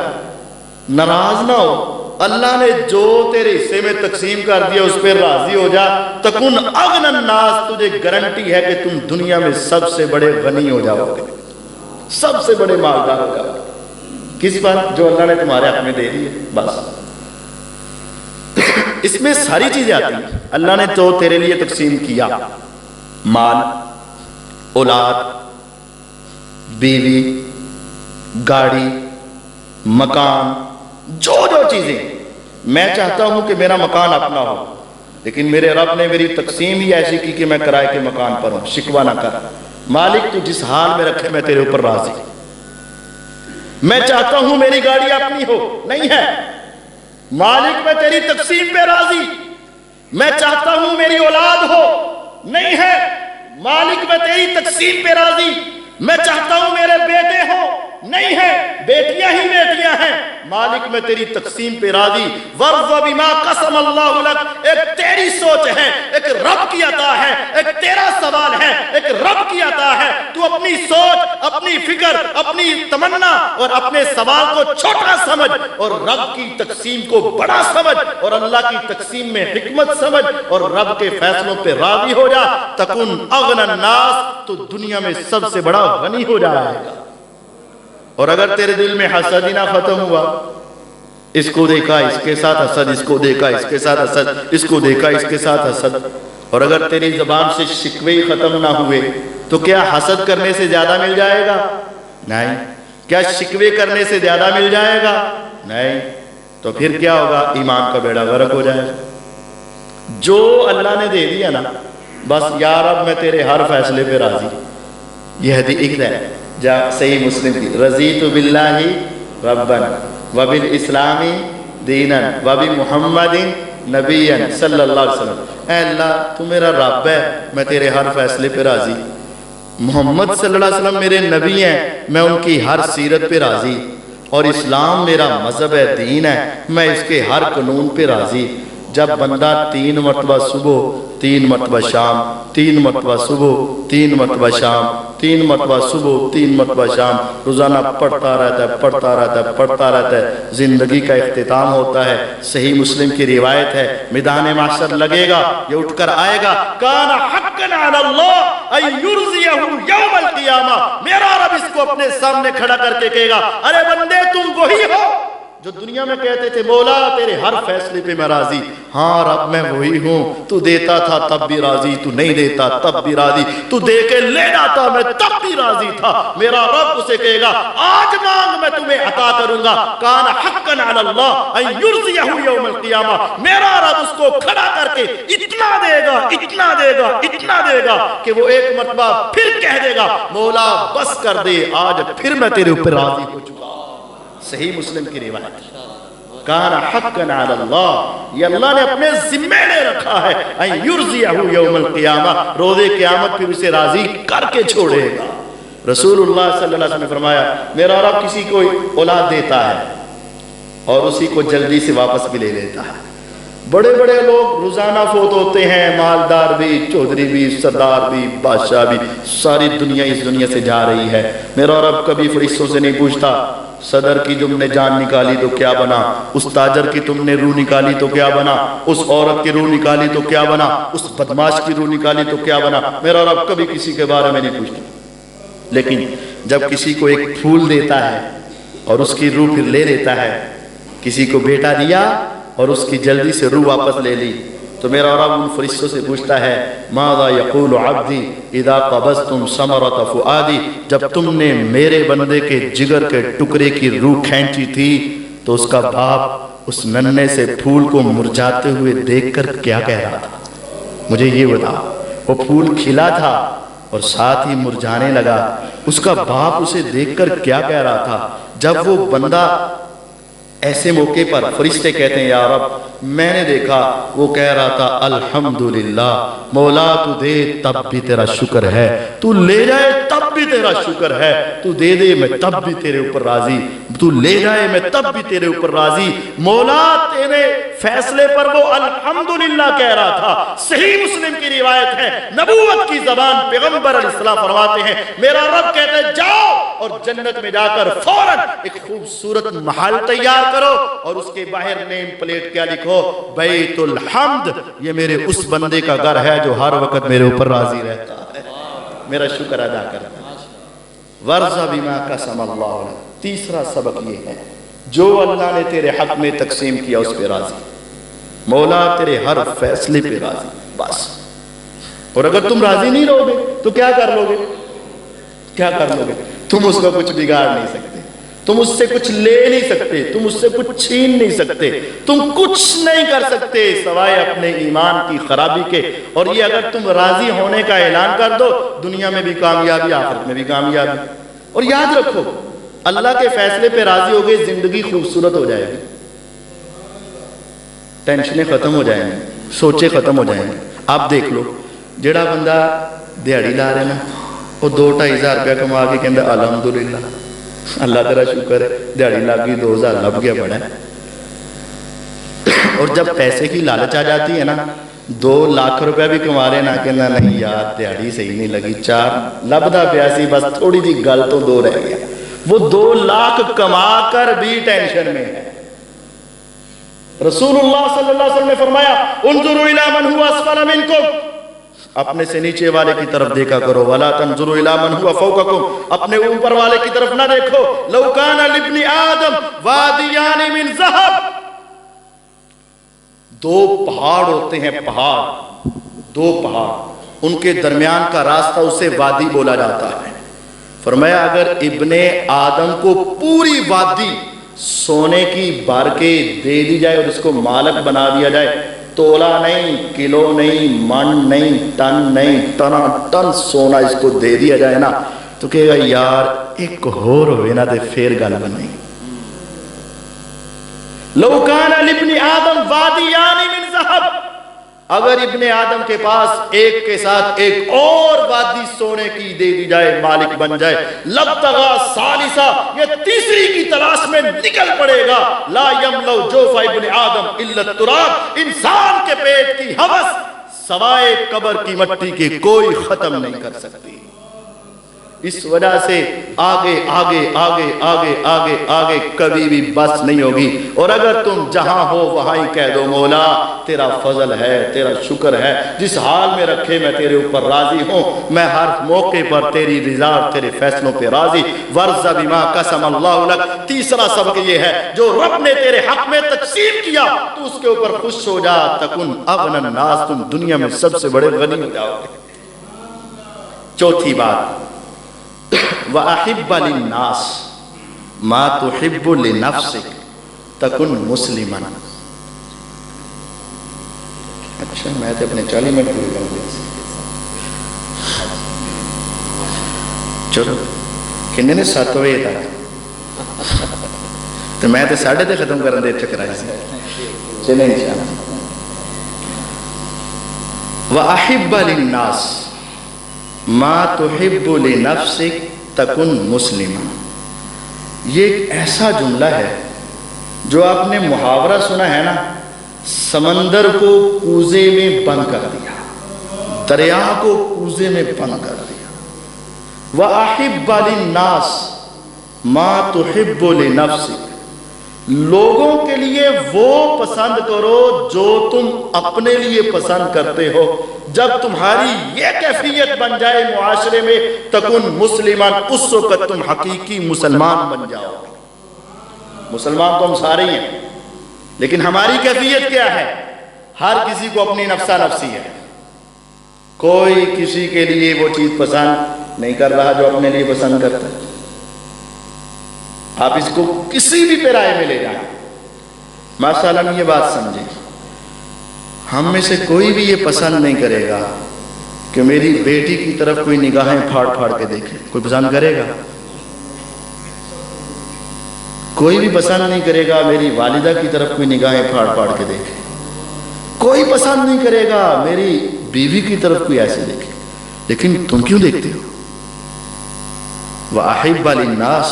ناراض نہ ہو. اللہ نے جو تیرے حصے میں تقسیم کر دیا اس پہ راضی ہو جا. تکن اغنى الناس، تجھے گارنٹی ہے کہ تم دنیا میں سب سے بڑے غنی ہو جاؤ گے، سب سے بڑے مالدار ہو جاؤ گے. کس پر؟ جو اللہ نے تمہارے حق میں دے دی ہے. بس اس میں ساری چیزیں آتی ہیں. اللہ نے تو تیرے لیے تقسیم کیا، مال، اولاد، بیوی، گاڑی، مکان، جو چیزیں. میں چاہتا ہوں کہ میرا مکان اپنا ہو، لیکن میرے رب نے میری تقسیم ہی ایسی کی کہ میں کرائے کے مکان پر ہوں. شکوہ نہ کر مالک، تو جس حال میں رکھے میں تیرے اوپر راضی. میں چاہتا ہوں میری گاڑی اپنی ہو، نہیں ہے مالک، میں تیری تقسیم پہ راضی. میں چاہتا ہوں میری اولاد ہو، نہیں ہے مالک، میں تیری تقسیم پہ راضی. میں چاہتا ہوں میرے بیٹے ہوں، نہیں ہے بیٹیاں ہی بیٹیاں ہیں مالک، میں تیری تقسیم پہ راضی. وَارْضَ بِمَا قَسَمَ اللَّهُ لَكَ، ایک تیری سوچ ہے، ایک رب کی عطا ہے، ایک تیرا سوال ہے، ایک رب کی عطا ہے. تو اپنی سوچ، اپنی فکر، اپنی تمنا اور اپنے سوال کو چھوٹا سمجھ اور رب کی تقسیم کو بڑا سمجھ، اور اللہ کی تقسیم میں حکمت سمجھ اور رب کے فیصلوں پہ راضی ہو جا. تکن اغنى الناس، تو دنیا میں سب سے بڑا غنی ہو جائے گا. اور اگر تیرے دل میں حسد ہی نہ ختم ہوا، اس کو دیکھا اس کے ساتھ حسد، اس کو دیکھا اس کے ساتھ حسد، اس کو دیکھا اس کے ساتھ حسد، اور اگر تیری زبان سے شکوے ہی ختم نہ ہوئے تو کیا حسد کرنے سے زیادہ مل جائے گا؟ نہیں. کیا شکوے کرنے سے زیادہ مل جائے گا؟ نہیں. تو پھر کیا ہوگا؟ ایمان کا بیڑا غرق ہو جائے گا. جو اللہ نے دے دیا نا، بس یا رب میں تیرے ہر فیصلے پہ راضی. یہ حدیث ہے جا صحیح مسلم کی، رضیت باللہ ربا وبالاسلام دینا وبمحمد نبیا صلی اللہ علیہ وسلم. اے اللہ تو میرا رب ہے، میں تیرے ہر فیصلے پہ راضی. محمد صلی اللہ علیہ وسلم میرے نبی ہیں، میں ان کی ہر سیرت پہ راضی. اور اسلام میرا مذہب ہے، دین ہے، میں اس کے ہر قانون پہ راضی. جب بندہ 3 مرتبہ صبح، 3 مرتبہ شام، 3 مرتبہ صبح، 3 مرتبہ شام، 3 مرتبہ صبح، 3 مرتبہ شام روزانہ پڑھتا رہتا ہے، زندگی کا اختتام ہوتا ہے. صحیح مسلم کی روایت ہے، میدان محشر لگے گا، یہ اٹھ کر آئے گا، کان حقا علی اللہ ان یرضیہ یوم القیامہ، میرا رب اس کو اپنے سامنے کھڑا کر کے کہے گا، ارے بندے تم وہی ہو جو دنیا میں کہتے تھے مولا تیرے ہر فیصلے پہ میں راضی، ہاں رب میں وہی ہوں، تو دیتا تھا تب بھی راضی، تو نہیں دیتا تب بھی راضی، تو دے کے لے جاتا میں تب بھی راضی تھا۔ میرا رب اسے کہے گا آج مانگ میں تمہیں عطا کروں گا، کان حقا علی اللہ ان یرضیہ یوم القیامہ، میرا رب اس کو کھڑا کر کے اتنا دے گا اتنا دے گا اتنا دے گا کہ وہ ایک مرتبہ پھر کہہ دے گا مولا بس کر دے، آج پھر میں تیرے اوپر راضی ہو چکا۔ صحیح مسلم کی روایت، کان حقا علی اللہ، یہ اللہ نے اپنے ذمے لے رکھا ہے، ان یرضیہ یوم القیامہ، روز قیامت پھر اسے راضی کر کے چھوڑے گا۔ رسول اللہ صلی اللہ علیہ وسلم نے فرمایا میرا رب کسی کو اولاد دیتا ہے اور اسی کو جلدی سے واپس بھی لے لیتا ہے۔ بڑے بڑے لوگ روزانہ فوت ہوتے ہیں، مالدار بھی، چودھری بھی، سردار بھی، بادشاہ بھی، ساری دنیا اس دنیا سے جا رہی ہے۔ میرا رب کبھی فرشتوں سے نہیں پوچھتا صدر کی تم نے جان نکالی تو کیا بنا، اس تاجر کی تم نے روح نکالی تو کیا بنا، اس عورت کی روح نکالی تو کیا بنا، اس بدماش کی روح نکالی تو کیا بنا۔ میرا رب کبھی کسی کے بارے میں نہیں پوچھتا، لیکن جب کسی کو ایک پھول دیتا ہے اور اس کی روح پھر لے لیتا ہے، کسی کو بیٹا دیا اور اس کی جلدی سے روح واپس لے لی، تو میرا رب ان فرشتوں سے پوچھتا ہے ماذا یقول عبدی اذا قبضتم ثمرۃ فؤادی، جب تم نے میرے بندے کے جگر کے ٹکڑے کی روح کھینچی تھی تو اس کا باپ اس ننھے سے پھول کو مرجھاتے ہوئے دیکھ کر کیا کہہ رہا تھا؟ مجھے یہ بتا، وہ پھول کھلا تھا اور ساتھ ہی مرجھانے لگا، اس کا باپ اسے دیکھ کر کیا کہہ رہا تھا؟ جب وہ بندہ ایسے موقع پر فرشتے کہتے ہیں یا رب میں نے دیکھا، وہ کہہ رہا تھا الحمدللہ، مولا تو دے تب بھی تیرا شکر ہے، تو لے جائے تب بھی تیرا شکر ہے، تو دے دے میں تب بھی تیرے اوپر راضی، تو لے جائے میں تب بھی تیرے اوپر راضی، مولا تیرے فیصلے پر وہ الحمدللہ کہہ رہا تھا۔ صحیح مسلم کی روایت ہے، نبوت کی زبان پیغمبر علیہ السلام فرماتے ہیں میرا رب کہتے ہیں جاؤ اور جنت میں جا کر فوراً ایک خوبصورت محل تیار کرو اور اس کے باہر نیم پلیٹ کیا لکھو، بیت الحمد، یہ میرے اس بندے کا گھر ہے جو ہر وقت میرے اوپر راضی رہتا ہے، میرا شکر ادا کرتا ہے۔ ورضا بما قسم اللہ علیہ، تیسرا سبق یہ ہے جو اللہ نے تیرے حق میں تقسیم کیا اس پہ راضی، مولا تیرے ہر فیصلے پہ راضی بس۔ اور اگر تم راضی نہیں رہو گے تو کیا کر لو گے؟ کیا کر لو گے؟ تم اس کا کچھ بگاڑ نہیں سکتے، تم اس سے کچھ لے نہیں سکتے، تم اس سے کچھ چھین نہیں سکتے، تم کچھ نہیں کر سکتے سوائے اپنے ایمان کی خرابی کے۔ اور یہ اگر تم راضی ہونے کا اعلان کر دو دنیا میں بھی کامیابی، آخرت میں بھی کامیابی۔ اور یاد رکھو اللہ کے فیصلے پہ راضی ہو گئے زندگی خوبصورت ہو جائے گی، ٹینشنیں ختم ہو جائیں گی، سوچیں ختم ہو جائیں گی۔ آپ دیکھ لو جڑا بندہ دیہڑی لا رہے نا وہ 2-2.5 روپیہ کما کے کہندا الحمدللہ اللہ تیرا شکر ہے، دیہڑی لگ گئی 2000 لب گیا بڑا ہے۔ اور جب پیسے کی لالچ آ جاتی ہے نا 2 لاکھ روپیہ بھی کما رہے نا کہنا نہیں یار دیہڑی صحیح نہیں لگی، 4 لبدا پیاسی بس تھوڑی دی گل تو 2 رہ گیا، وہ 2 لاکھ کما کر بھی ٹینشن میں ہے۔ رسول اللہ صلی اللہ علیہ وسلم نے فرمایا انظروا الی من هو اسفل منکم، اپنے سے نیچے والے کی طرف دیکھا کرو، ولا تنظروا الی من هو فوقکم، اپنے اوپر والے کی طرف نہ دیکھو۔ لو کان لابن آدم وادیان من ذهب، 2 پہاڑ ہوتے ہیں، پہاڑ 2 پہاڑ، ان کے درمیان کا راستہ اسے وادی بولا جاتا ہے۔ فرمایا اگر ابن آدم کو پوری وادی سونے کی بار کے دے دی جائے اور اس کو مالک بنا دیا جائے، تولا نہیں، کلو نہیں، من نہیں، ٹن نہیں، ٹن سونا اس کو دے دیا جائے نا تو کہے گا یار ایک اور ہوئے نا دے پھر گل بنائی۔ لو کان لابن آدم وادیان من ذهب، اگر ابن آدم کے پاس ایک کے ساتھ ایک اور وادی سونے کی دے دی جائے، مالک بن جائے، لبتغا ثالثا، یہ تیسری کی تلاش میں نکل پڑے گا۔ لا یملؤ جوف ابن آدم الا التراب، انسان کے پیٹ کی ہوس سوائے قبر کی مٹی کے کوئی ختم نہیں کر سکتی۔ اس وجہ سے آگے آگے آگے آگے آگے آگے کبھی بھی بس نہیں ہوگی، اور اگر تم جہاں ہو وہاں ہی کہہ دو مولا تیرا فضل ہے، تیرا شکر ہے، جس حال میں رکھے میں تیرے اوپر راضی ہوں، میں ہر موقع پر تیری رضا اور تیرے فیصلوں پہ راضی۔ وَارْضَ بِمَا قَسَمَ اللَّهُ لَكَ، تیسرا سبق یہ ہے جو رب نے تیرے حق میں تقسیم کیا تو اس کے اوپر خوش ہو جا، تکن اغنى الناس، تم دنیا میں سب سے بڑے غنی ہو جاؤ گے۔ چوتھی بات، وَأَحِبَّ لِلنَّاسِ مَا تُحِبُّ لِنَفْسِكَ تکن مسلمن۔ اچھا میں تو اپنے 40 منٹ پورے کر دیا، چلو کنے نے 7 بجے تک تو میں تو 8:30 ختم کرنے دے چکرائی سے چلیں انشاءاللہ۔ وَأَحِبَّ لِلنَّاسِ مَا تُحِبُّ لِنَفْسِكَ تَكُنْ مُسْلِمًا، یہ ایک ایسا جملہ ہے جو آپ نے محاورہ سنا ہے نا، سمندر کو کوزے میں بند کر دیا، دریا کو کوزے میں بند کر دیا۔ وَأَحِبَّ لِلنَّاسِ مَا تُحِبُّ لِنَفْسِكَ، لوگوں کے لیے وہ پسند کرو جو تم اپنے لیے پسند کرتے ہو۔ جب تمہاری یہ کیفیت بن جائے معاشرے میں، تکن مسلمان، اس وقت تم حقیقی مسلمان بن جاؤ۔ مسلمان تو ہم سارے ہیں، لیکن ہماری کیفیت کیا ہے؟ ہر کسی کو اپنی نفسہ نفسی ہے، کوئی کسی کے لیے وہ چیز پسند نہیں کر رہا جو اپنے لیے پسند کرتا ہے۔ آپ اس کو کسی بھی پیرائے میں لے جائیں، ماشاءاللہ یہ بات سمجھیں، ہم میں سے کوئی بھی یہ پسند نہیں کرے گا کہ میری بیٹی کی طرف کوئی نگاہیں پھاڑ پھاڑ کے دیکھے۔ کوئی پسند کرے گا؟ کوئی بھی پسند نہیں کرے گا میری والدہ کی طرف کوئی نگاہیں پھاڑ پھاڑ کے دیکھے۔ کوئی پسند نہیں کرے گا میری بیوی کی طرف کوئی ایسے دیکھے، لیکن تم کیوں دیکھتے ہو؟ وَأَحِبَّ لِلنَّاسِ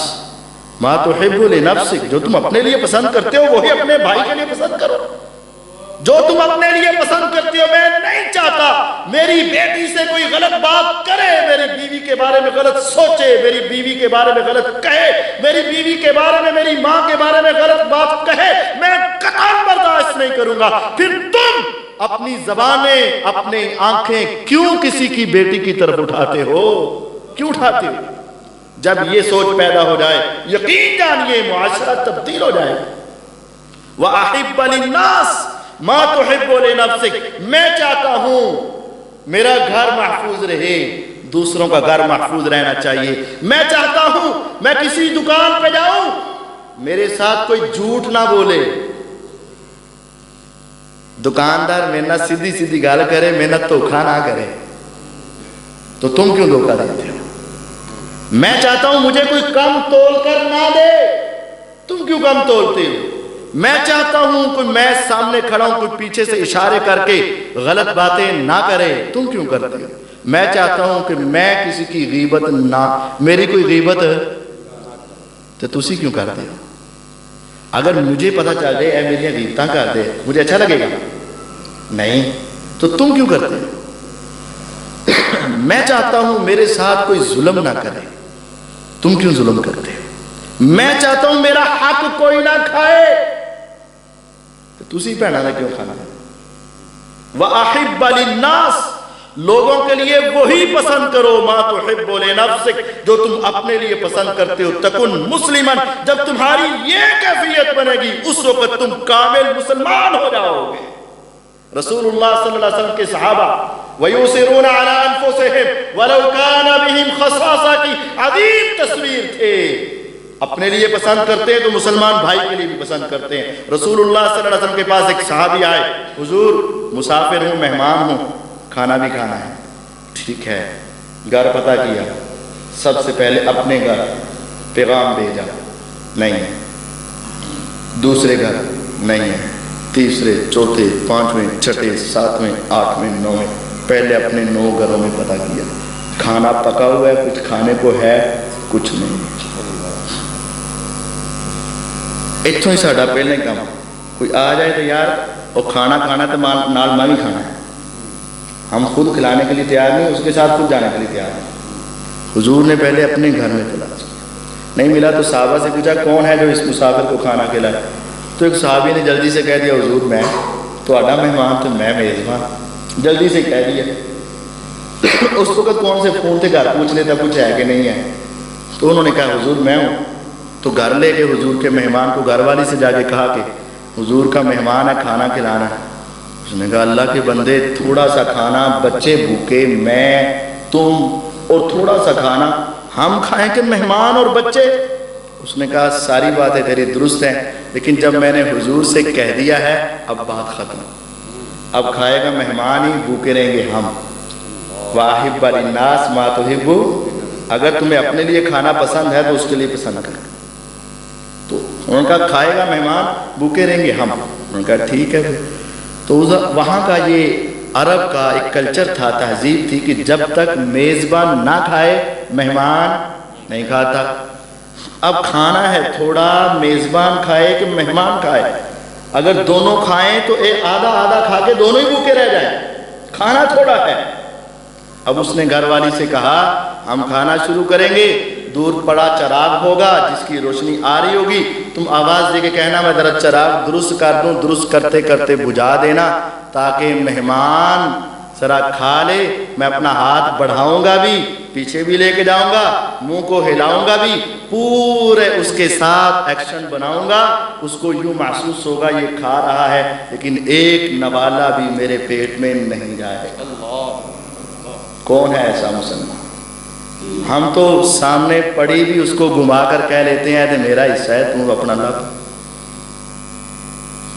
مَا تُحِبُّ لِنَفْسِكَ، جو تم اپنے لیے پسند کرتے ہو وہی اپنے بھائی کے لیے پسند کرو۔ جو تم اپنے لیے پسند کرتے ہو، میں نہیں چاہتا میری بیٹی سے کوئی غلط بات کرے، میری بیوی کے بارے میں غلط سوچے، میری بیوی کے بارے میں غلط کہے، میری بیوی کے بارے میں، میری ماں کے بارے میں غلط بات کہے، میں قطعاً برداشت نہیں کروں گا۔ پھر تم اپنی زبانیں، اپنی آنکھیں کیوں کسی کی بیٹی کی طرف اٹھاتے ہو؟ کیوں اٹھاتے ہو؟ جب یہ سوچ پیدا ہو جائے، یقین جانیے معاشرہ تبدیل ہو جائے۔ وَأَحِبَّ لِلنَّاسِ مَا تُحِبُّ لِنَفْسِكَ، میں چاہتا ہوں میرا گھر محفوظ رہے، دوسروں کا گھر محفوظ رہنا چاہیے۔ میں چاہتا ہوں میں کسی دکان پہ جاؤں، میرے ساتھ کوئی جھوٹ نہ بولے، دکاندار میرے نہ سیدھی سیدھی گال کرے، میرے نہ دھوکا نہ کرے، تو تم کیوں دھوکا دیتے ہو؟ میں چاہتا ہوں مجھے کوئی کم تول کر نہ دے، تم کیوں کم تولتے ہو؟ میں چاہتا ہوں کوئی میں سامنے کھڑا ہوں، کوئی پیچھے سے اشارے کر کے غلط باتیں نہ کرے، تم کیوں کرتے ہو؟ میں چاہتا ہوں کہ میں کسی کی غیبت نہ، میری کوئی غیبت تو تسی کیوں کرتے ہو؟ اگر مجھے پتہ چل جائے اے میری غیبتاں کر دے، مجھے اچھا لگے گا؟ نہیں، تو تم کیوں کرتے ہو؟ میں چاہتا ہوں میرے ساتھ کوئی ظلم نہ کرے، تم کیوں ظلم کرتے ہو؟ میں چاہتا ہوں میرا حق کوئی نہ کھائے، تو تسی پہنا نہ کیوں کھانا ہے؟ وَأَحِبَّ لِلنَّاسِ، لوگوں کے لیے وہی پسند کرو، مَا تُحِبُّ لِنَفْسِكَ، جو تم اپنے لیے پسند کرتے ہو، تکن مسلمان، جب تمہاری یہ کیفیت بنے گی اس وقت تم کامل مسلمان ہو جاؤ گے۔ رسول اللہ صلی اللہ علیہ وسلم کے صحابہ وَيُؤْثِرُونَ عَلَىٰ أَنفُسِهِمْ وَلَوْ كَانَ بِهِمْ خَصَاصَةٌ کی عظیم تصویر تھے۔ اپنے لیے پسند کرتے ہیں تو مسلمان بھائی کے لیے بھی پسند کرتے ہیں۔ رسول اللہ صلی اللہ علیہ وسلم کے پاس ایک صحابی آئے، حضور مسافر ہوں، مہمان ہوں، کھانا بھی کھانا ہے۔ ٹھیک ہے، گھر پتہ کیا، سب سے پہلے اپنے گھر پیغام بھیجا، نہیں ہے، دوسرے گھر نہیں ہے، تیسرے، چوتھے، پانچویں، چھٹے، ساتویں، آٹھویں، نویں، پہلے اپنے 9 گھروں میں پتہ کیا، کھانا پکا ہوا ہے، کچھ کھانے کو ہے، کچھ نہیں۔ اتوں ہی ساڈا پہلے کام، کوئی آ جائے تو یار وہ کھانا کھانا تو نال میں بھی کھانا ہے، ہم خود کھلانے کے لیے تیار نہیں، اس کے ساتھ خود جانے کے لیے تیار نہیں۔ حضور نے پہلے اپنے گھر میں تلاش کیا، نہیں ملا تو صحابہ سے پوچھا کون ہے جو اس مسافر کو کھانا کھلائے؟ تو ایک صحابی نے جلدی سے کہہ دیا حضور میں، تہاڈا مہمان تو میں میزبان، جلدی سے کہہ دیا۔ اس وقت کون سے فون سے گھر پوچھ لیتا کچھ ہے کہ نہیں ہے، تو انہوں نے کہا حضور میں ہوں، تو گھر لے کے حضور کے مہمان کو گھر والی سے جا کے کہا کہ حضور کا مہمان ہے، کھانا کھلانا ہے۔ اس نے کہا اللہ کے بندے تھوڑا سا کھانا، بچے بھوکے، میں تم اور تھوڑا سا کھانا ہم کھائیں کہ مہمان اور بچے؟ اس نے کہا ساری باتیں تیری درست ہیں، لیکن جب میں نے حضور سے کہہ دیا ہے اب بات ختم، اب کھائے گا مہمان ہی، بھوکے رہیں گے ہم۔ واحب للناس ما تحب، اگر تمہیں اپنے لیے کھانا پسند ہے تو اس کے لیے پسند کر، تو ان کا کھائے گا مہمان، بھوکے رہیں گے ہم۔ ان کا ٹھیک ہے۔ تو وہاں کا یہ عرب کا ایک کلچر تھا، تہذیب تھی کہ جب تک میزبان نہ کھائے مہمان نہیں کھاتا۔ اب کھانا ہے تھوڑا، میزبان کھائے کہ مہمان کھائے، اگر دونوں کھائیں تو آدھا آدھا کھا کے دونوں ہی بھوکے رہ جائیں، کھانا تھوڑا ہے۔ اب اس نے گھر والی سے کہا ہم کھانا شروع کریں گے، دور پڑا چراغ ہوگا جس کی روشنی آ رہی ہوگی، تم آواز دے کے کہنا میں ذرا چراغ درست کر دوں، درست کرتے کرتے بجھا دینا تاکہ مہمان ذرا کھا لے۔ میں اپنا ہاتھ بڑھاؤں گا بھی، پیچھے بھی لے کے جاؤں گا، منہ کو ہلاؤں گا بھی، پورے اس کے ساتھ ایکشن بناؤں گا، اس کو یوں محسوس ہوگا یہ کھا رہا ہے لیکن ایک نوالا بھی میرے پیٹ میں نہیں جائے۔ کون ہے ایسا مسلمان؟ ہم تو سامنے پڑی بھی اس کو گھما کر کہہ لیتے ہیں کہ میرا حصہ ہے، تم اپنا لگ۔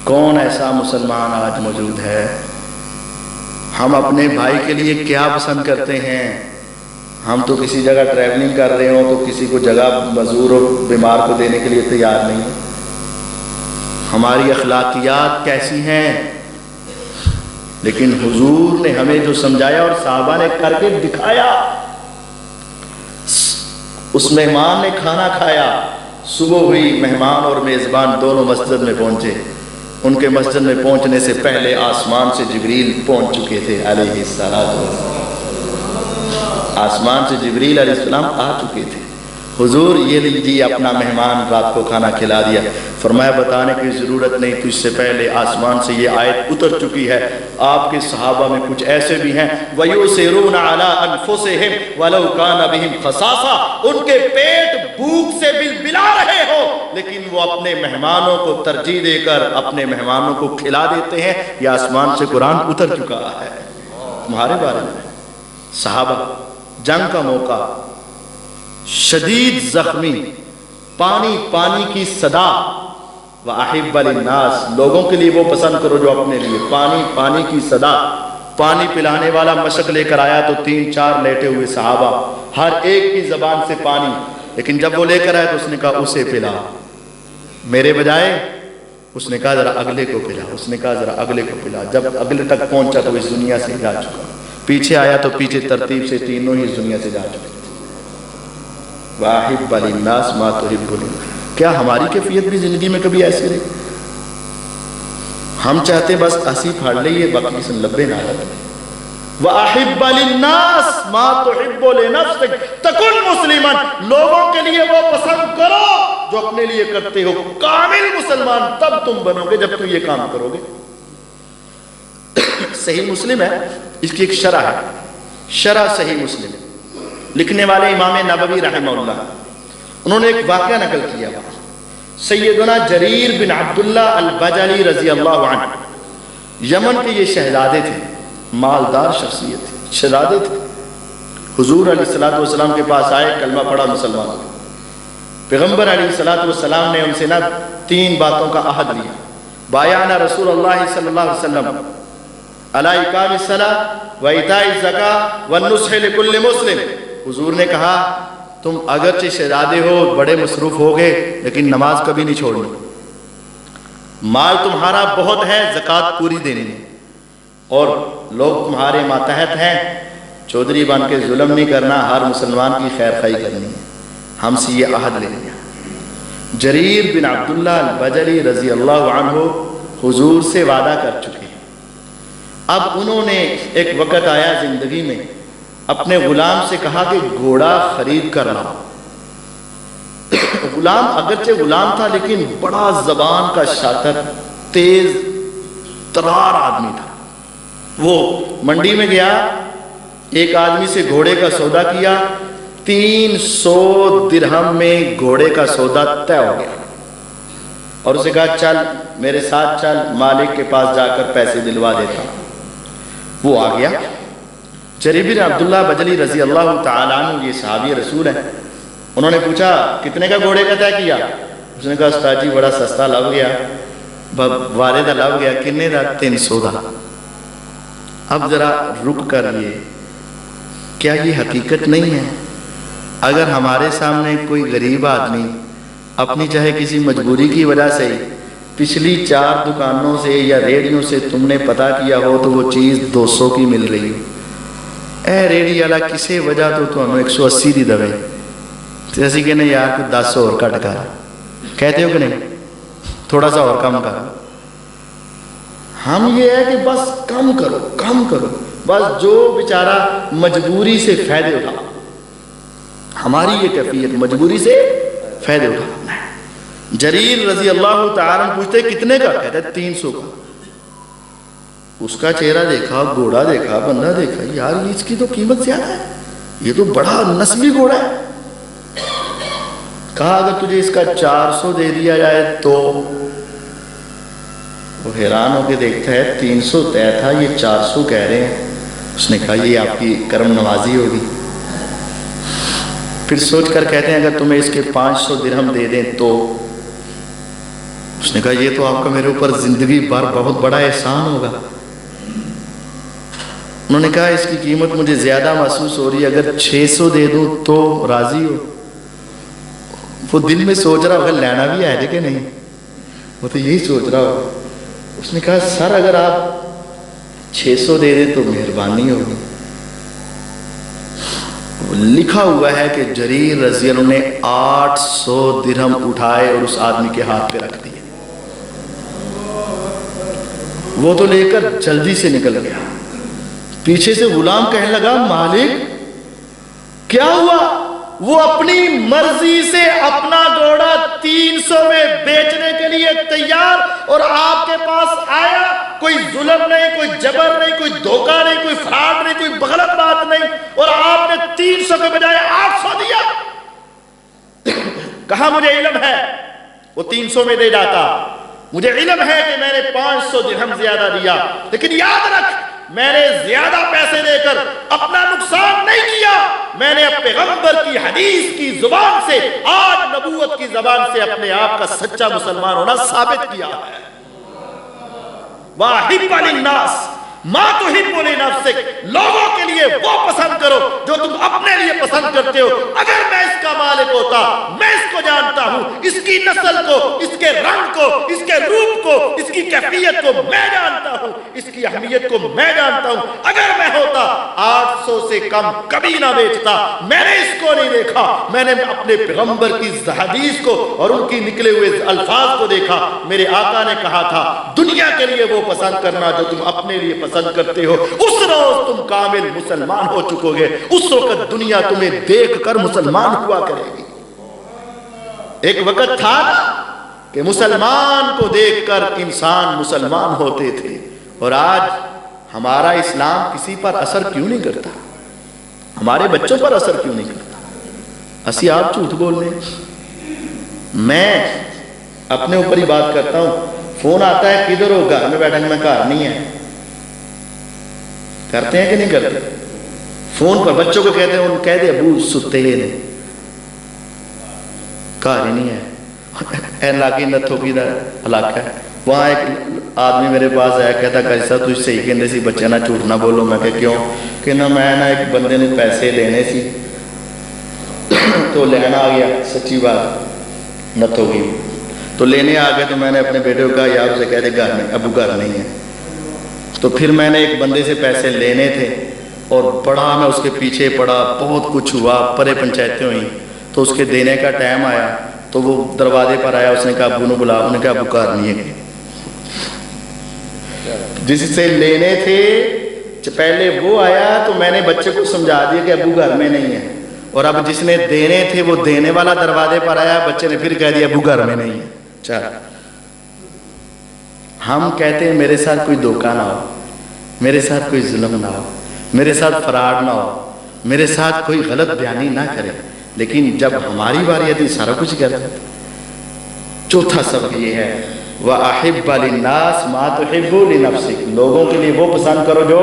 کون ایسا مسلمان آج موجود ہے؟ ہم اپنے بھائی کے لیے کیا پسند کرتے ہیں؟ ہم تو کسی جگہ ٹریولنگ کر رہے ہوں تو کسی کو جگہ مزدور اور بیمار کو دینے کے لیے تیار نہیں۔ ہماری اخلاقیات کیسی ہیں؟ لیکن حضور نے ہمیں جو سمجھایا اور صحابہ نے کر کے دکھایا، اس مہمان نے کھانا کھایا، صبح ہوئی، مہمان اور میزبان دونوں مسجد میں پہنچے۔ ان کے مسجد میں پہنچنے سے پہلے آسمان سے جبریل پہنچ چکے تھے علیہ السلام، آسمان سے جبریل علیہ السلام آ چکے تھے۔ حضور یہ لیجیے اپنا مہمان رات کو کھانا کھلا دیا۔ فرمایا بتانے کی ضرورت نہیں، تجھ سے پہلے آسمان سے یہ آیت اتر چکی ہے۔ آپ کے صحابہ میں کچھ ایسے بھی ہیں وَيُؤْثِرُونَ عَلَىٰ أَنفُسِهِمْ وَلَوْ كَانَ بِهِمْ خَصَاصَةٌ، ان کے پیٹ بھوک سے بلبلا رہے ہو لیکن وہ اپنے مہمانوں کو ترجیح دے کر اپنے مہمانوں کو کھلا دیتے ہیں۔ یہ آسمان سے قرآن اتر چکا ہے تمہارے بارے میں۔ صحابہ جنگ کا موقع، شدید زخمی، پانی کی صدا، وَأَحِبَّ لِلنَّاسِ، لوگوں کے لیے وہ پسند کرو جو اپنے لیے، پانی کی صدا۔ پانی پلانے والا مشک لے کر آیا تو 3-4 لیٹے ہوئے صحابہ، ہر ایک کی زبان سے پانی، لیکن جب وہ لے کر آیا تو اس نے کہا اسے پلا، میرے بجائے اس نے کہا ذرا اگلے کو پلا، اس نے کہا ذرا اگلے کو پلا۔ جب اگلے تک پہنچا تو اس دنیا سے جا چکا، پیچھے آیا تو پیچھے ترتیب سے تینوں ہی اس دنیا سے جا چکے۔ واحب للناس ما تحب للناس۔ کیا ہماری کیفیت بھی زندگی میں کبھی ایسی رہی؟ ہم چاہتے بس اسی پھاڑ لئیے، باقی کسی لبے نہ لگے۔ واحب للناس ما تحب لنفسک تکن مسلما، لوگوں کے لیے وہ پسند کرو جو اپنے لیے کرتے ہو۔ کامل مسلمان تب تم بنو گے جب تم یہ کام کرو گے۔ صحیح مسلم ہے، اس کی ایک شرح ہے، شرح صحیح مسلم، لکھنے والے امام نبوی رحمہ اللہ، انہوں نے ایک واقعہ نقل کیا۔ سیدنا جریر بن عبداللہ البجلی رضی اللہ عنہ، یمن کے یہ شہزادے تھے، مالدار شخصیت تھی، شہزادے تھے۔ حضور علیہ السلام کے پاس آئے، کلمہ پڑھا، مسلمان ہوئے۔ پیغمبر علیہ السلام نے ان سے 3 باتوں کا عہد لیا۔ بایعنا رسول اللہ صلی اللہ علیہ وسلم علی اقام الصلاۃ و ایتاء الزکاۃ والنصح لکل مسلم۔ حضور نے کہا تم اگرچہ شہزادے ہو، بڑے مصروف ہو گئے، لیکن نماز کبھی نہیں چھوڑنی، مال تمہارا بہت ہے، زکوٰۃ پوری دینی ہے، اور لوگ تمہارے ماتحت ہیں، چودھری بن کے ظلم نہیں کرنا، ہر مسلمان کی خیر خواہی کرنی ہے۔ ہم سے یہ عہد لے لیا۔ جریر بن عبداللہ البجلی رضی اللہ عنہ حضور سے وعدہ کر چکے۔ اب انہوں نے ایک وقت آیا زندگی میں، اپنے غلام سے کہا کہ گھوڑا خرید کر لاؤ۔ غلام اگرچہ غلام تھا لیکن بڑا زبان کا شاطر، ترار آدمی تھا. وہ منڈی میں گیا, ایک آدمی سے گھوڑے کا سودا کیا, 300 درہم میں گھوڑے کا سودا طے ہو گیا, اور اسے کہا چل میرے ساتھ چل, مالک کے پاس جا کر پیسے دلوا دیتا ہوں. وہ آ گیا. جریر بن عبداللہ بجلی رضی اللہ تعالیٰ عنہ, یہ صحابی رسول ہیں, انہوں نے پوچھا کتنے کا گھوڑے کا طے کیا؟ اس نے کہا استاد جی بڑا سستا لگ گیا, والدہ لگ گیا. کنے دا؟ 300 دا. اب ذرا رک کر یہ کیا یہ حقیقت نہیں ہے؟ اگر ہمارے سامنے کوئی غریب آدمی اپنی چاہے کسی مجبوری کی وجہ سے پچھلی 4 دکانوں سے یا ریڑیوں سے تم نے پتہ کیا ہو تو وہ چیز 200 کی مل رہی ہو, اے ریڑی والا کسی وجہ تو ہمیں 180 دی دوے, تو اسی کہنے یار کوئی 10 اور کٹ کر, کہتے ہو کہ نہیں, تھوڑا سا اور کم کرو. ہم یہ ہے کہ بس کم کرو کم کرو, بس جو بیچارہ مجبوری سے فائدے اٹھا. ہماری یہ کیفیت مجبوری سے فائدے اٹھا. جریر رضی اللہ تعالیٰ پوچھتے کتنے کا؟ کہتا ہے 300 کا. اس کا چہرہ دیکھا, گھوڑا دیکھا, بندہ دیکھا, یار اس کی تو قیمت زیادہ ہے, یہ تو بڑا نسبی گھوڑا ہے. کہا اگر تجھے اس کا 400 دے دیا جائے تو؟ وہ حیران ہو کے دیکھتا ہے 300 طے تھا, یہ 400 کہہ رہے ہیں. اس نے کہا یہ آپ کی کرم نوازی ہوگی. پھر سوچ کر کہتے ہیں اگر تمہیں اس کے 500 درہم دے دیں تو؟ اس نے کہا یہ تو آپ کا میرے اوپر زندگی بھر بہت بڑا احسان ہوگا. انہوں نے کہا اس کی قیمت مجھے زیادہ محسوس ہو رہی ہے, اگر 600 دے دوں تو راضی ہو؟ وہ دل میں سوچ رہا ہوگا لینا بھی ہے کہ نہیں, وہ تو یہی سوچ رہا ہوگا. اس نے کہا سر اگر آپ 600 دے دیں تو مہربانی ہوگی. لکھا ہوا ہے کہ جریر رضی اللہ عنہ نے 800 درہم اٹھائے اور اس آدمی کے ہاتھ پہ رکھ دیے. وہ تو لے کر جلدی سے نکل گیا. پیچھے سے غلام کہنے لگا مالک کیا ہوا؟ وہ اپنی مرضی سے اپنا گھوڑا 300 میں بیچنے کے لیے تیار, اور آپ کے پاس آیا, کوئی ظلم نہیں, کوئی جبر نہیں, کوئی دھوکہ نہیں, کوئی فراڈ نہیں, کوئی غلط بات نہیں, اور آپ نے 300 کے بجائے 800 دیا. کہا مجھے علم ہے وہ 300 میں دے جاتا, مجھے علم ہے کہ میں نے 500 درہم زیادہ دیا, لیکن یاد رکھ میں نے زیادہ پیسے دے کر اپنا نقصان نہیں کیا. میں نے پیغمبر کی حدیث کی زبان سے, آج نبوت کی زبان سے اپنے آپ کا سچا مسلمان ہونا ثابت کیا ہے. وَأَحِبَّ لِلنَّاسِ مَا تُحِبُّ لِنَفْسِكَ, لوگوں کے لیے وہ پسند کرو جو تم اپنے لیے پسند کرتے ہو. اگر میں اس کا مالک ہوتا, میں اس کو جانتا ہوں, اس کی نسل کو, اس کے رنگ کو, اس کے روپ کو, اس کی کیفیت کو میں جانتا ہوں, اس کی اہمیت کو میں جانتا ہوں. اگر میں ہوتا 800 سے کم کبھی نہ بیچتا. میں نے اس کو نہیں دیکھا, میں نے اپنے پیغمبر کی حدیث کو اور ان کی نکلے ہوئے الفاظ کو دیکھا. میرے آقا نے کہا تھا دنیا کے لیے وہ پسند کرنا جو تم اپنے لیے پسند کرتے ہو, اس روز تم کامل مسلمان ہو چکو گے. اس وقت دنیا تمہیں دیکھ کر مسلمان ہوا کرے گی. ایک وقت تھا کہ مسلمان کو دیکھ کر انسان مسلمان ہوتے تھے, اور آج ہمارا اسلام کسی پر اثر کیوں نہیں کرتا؟ ہمارے بچوں پر اثر کیوں نہیں کرتا؟ اسی آپ جھوٹ بول رہے ہیں. میں اپنے اوپر ہی بات کرتا ہوں, فون آتا ہے کدھر ہو؟ گھر میں بیٹھا, میں گھر نہیں ہے. کرتے ہیں کہ نہیں کرتے؟ فون پر بچوں کو کہتے ہیں, ان کہہ دے ابو ستے نے, گھر ہی نہیں ہے. علاقے نتھوکی دا علاقہ ہے, وہاں ایک آدمی میرے پاس آیا, کہتا کہ صاحب تجھ صحیح کہندے سی بچے نہ جھوٹ نہ بولو. میں کہ کیوں؟ کہ نہ میں نہ ایک بندے نے پیسے لینے سی تو لینا آ گیا, سچی بات نتھوکی, تو لینے آ گئے. تو میں نے اپنے بیٹے کو کہا یار اسے کہہ دے گھر نہیں, ابو گھر نہیں ہے. تو پھر میں نے ایک بندے سے پیسے لینے تھے اور بڑا میں اس کے پیچھے پڑا, بہت کچھ ہوا, پرے پنچایتیں ہوئیں. تو اس کے دینے کا ٹائم آیا تو وہ دروازے پر آیا, اس نے کہا ابو نے بلا, انہوں نے کہا ابو گھر نہیں ہے. جس سے لینے تھے پہلے وہ آیا تو میں نے بچے کو سمجھا دیا کہ ابو گھر میں نہیں ہے, اور اب جس نے دینے تھے وہ دینے والا دروازے پر آیا, بچے نے پھر کہہ دیا ابو گھر میں نہیں ہے. چل ہم کہتے ہیں میرے ساتھ کوئی دھوکہ نہ ہو، میرے ساتھ کوئی ظلم نہ ہو، میرے ساتھ فراڈ نہ ہو، میرے ساتھ کوئی غلط بیانی نہ کرے، لیکن جب ہماری باری آتی سارا کچھ کرتے ہیں۔ چوتھا سبق یہ ہے وَأَحِبَّ لِلنَّاسِ مَا تُحِبُّ لِنَفْسِكَ، لوگوں کے لیے وہ پسند کرو جو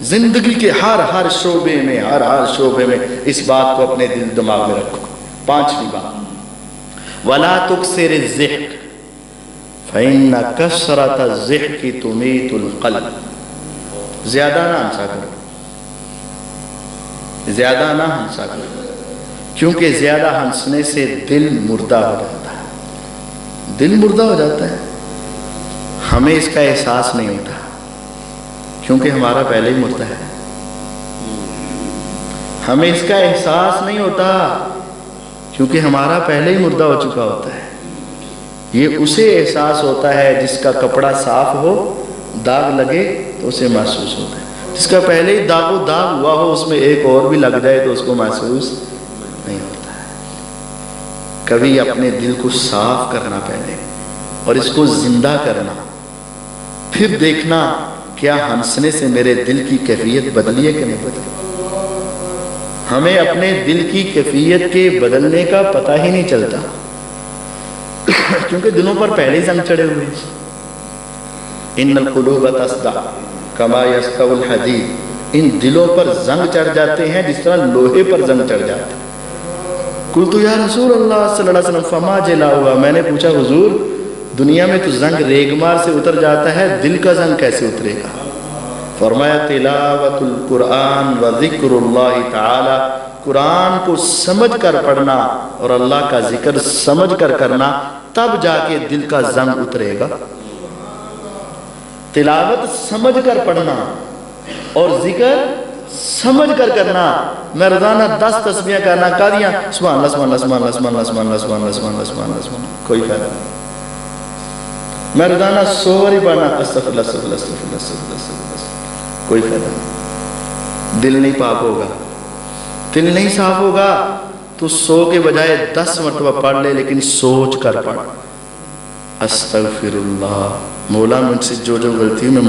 زندگی کے ہر شعبے میں، ہر شعبے میں اس بات کو اپنے دل دماغ میں رکھو۔ پانچویں بات وَلَا تُكْثِرِ الضِّحْكَ فَإِنَّ كَثْرَةَ الضِّحْكِ تُمِيتُ الْقَلْبَ، زیادہ نہ ہنسا کرو، زیادہ نہ ہنسا کرو، کیونکہ زیادہ ہنسنے سے دل مردہ ہو جاتا ہے، دل مردہ ہو جاتا ہے۔ ہمیں اس کا احساس نہیں ہوتا کیونکہ ہمارا پہلے ہی مردہ ہے، ہمیں اس کا احساس نہیں ہوتا کیونکہ ہمارا پہلے ہی مردہ ہو چکا ہوتا ہے۔ یہ اسے احساس ہوتا ہے جس کا کپڑا صاف ہو، داغ لگے تو اسے محسوس ہوتا ہے، جس کا پہلے ہی داغ ہوا ہو اس میں ایک اور بھی لگ جائے تو اس کو محسوس نہیں ہوتا ہے۔ کبھی اپنے دل کو صاف کرنا پہلے اور اس کو زندہ کرنا، پھر دیکھنا کیا ہنسنے سے میرے دل کی کیفیت بدلی ہے کہ نہیں بدلی۔ ہمیں اپنے دل کی کیفیت کے بدلنے کا پتہ ہی نہیں چلتا کیونکہ دلوں پر پہلے ہی زنگ چڑھے ہوئے ہیں۔ ان القلوب تصدع کما یصدع الحدید، ان دلوں پر زنگ چڑھ جاتے ہیں جس طرح لوہے پر زنگ چڑھ جاتے ہیں۔ قلت یا رسول اللہ صلی اللہ علیہ وسلم فما جلاؤہا، میں نے پوچھا حضور دنیا میں تو زنگ ریگمار سے اتر جاتا ہے، دل کا زنگ کیسے اترے گا؟ فرمایا تلاوت القرآن و ذکر اللہ تعالی، قرآن کو سمجھ کر پڑھنا اور اللہ کا ذکر سمجھ کر کرنا، تب جا کے دل کا زنگ اترے گا۔ تلاوت سمجھ کر پڑھنا اور ذکر سمجھ کر کرنا، میں روزانہ 10 تسبیحیں کرنا، قاریاں سبحان اللہ سبحان اللہ سبحان اللہ سبحان اللہ سبحان اللہ سبحان اللہ سبحان اللہ سبحان اللہ سبحان اللہ، کوئی فائدہ نہیں۔ میں روزانہ 100 بار پڑھنا استغفر اللہ استغفر اللہ استغفر اللہ استغفر اللہ استغفر اللہ، کوئی فائدہ نہیں۔ دل نہیں پاک ہوگا، دل نہیں صاف ہوگا تو 100 کے بجائے 10 مرتبہ پڑھ لے، لیکن سوچ کر پڑھ، استغفر اللہ، مولا مجھ سے جو غلطی میں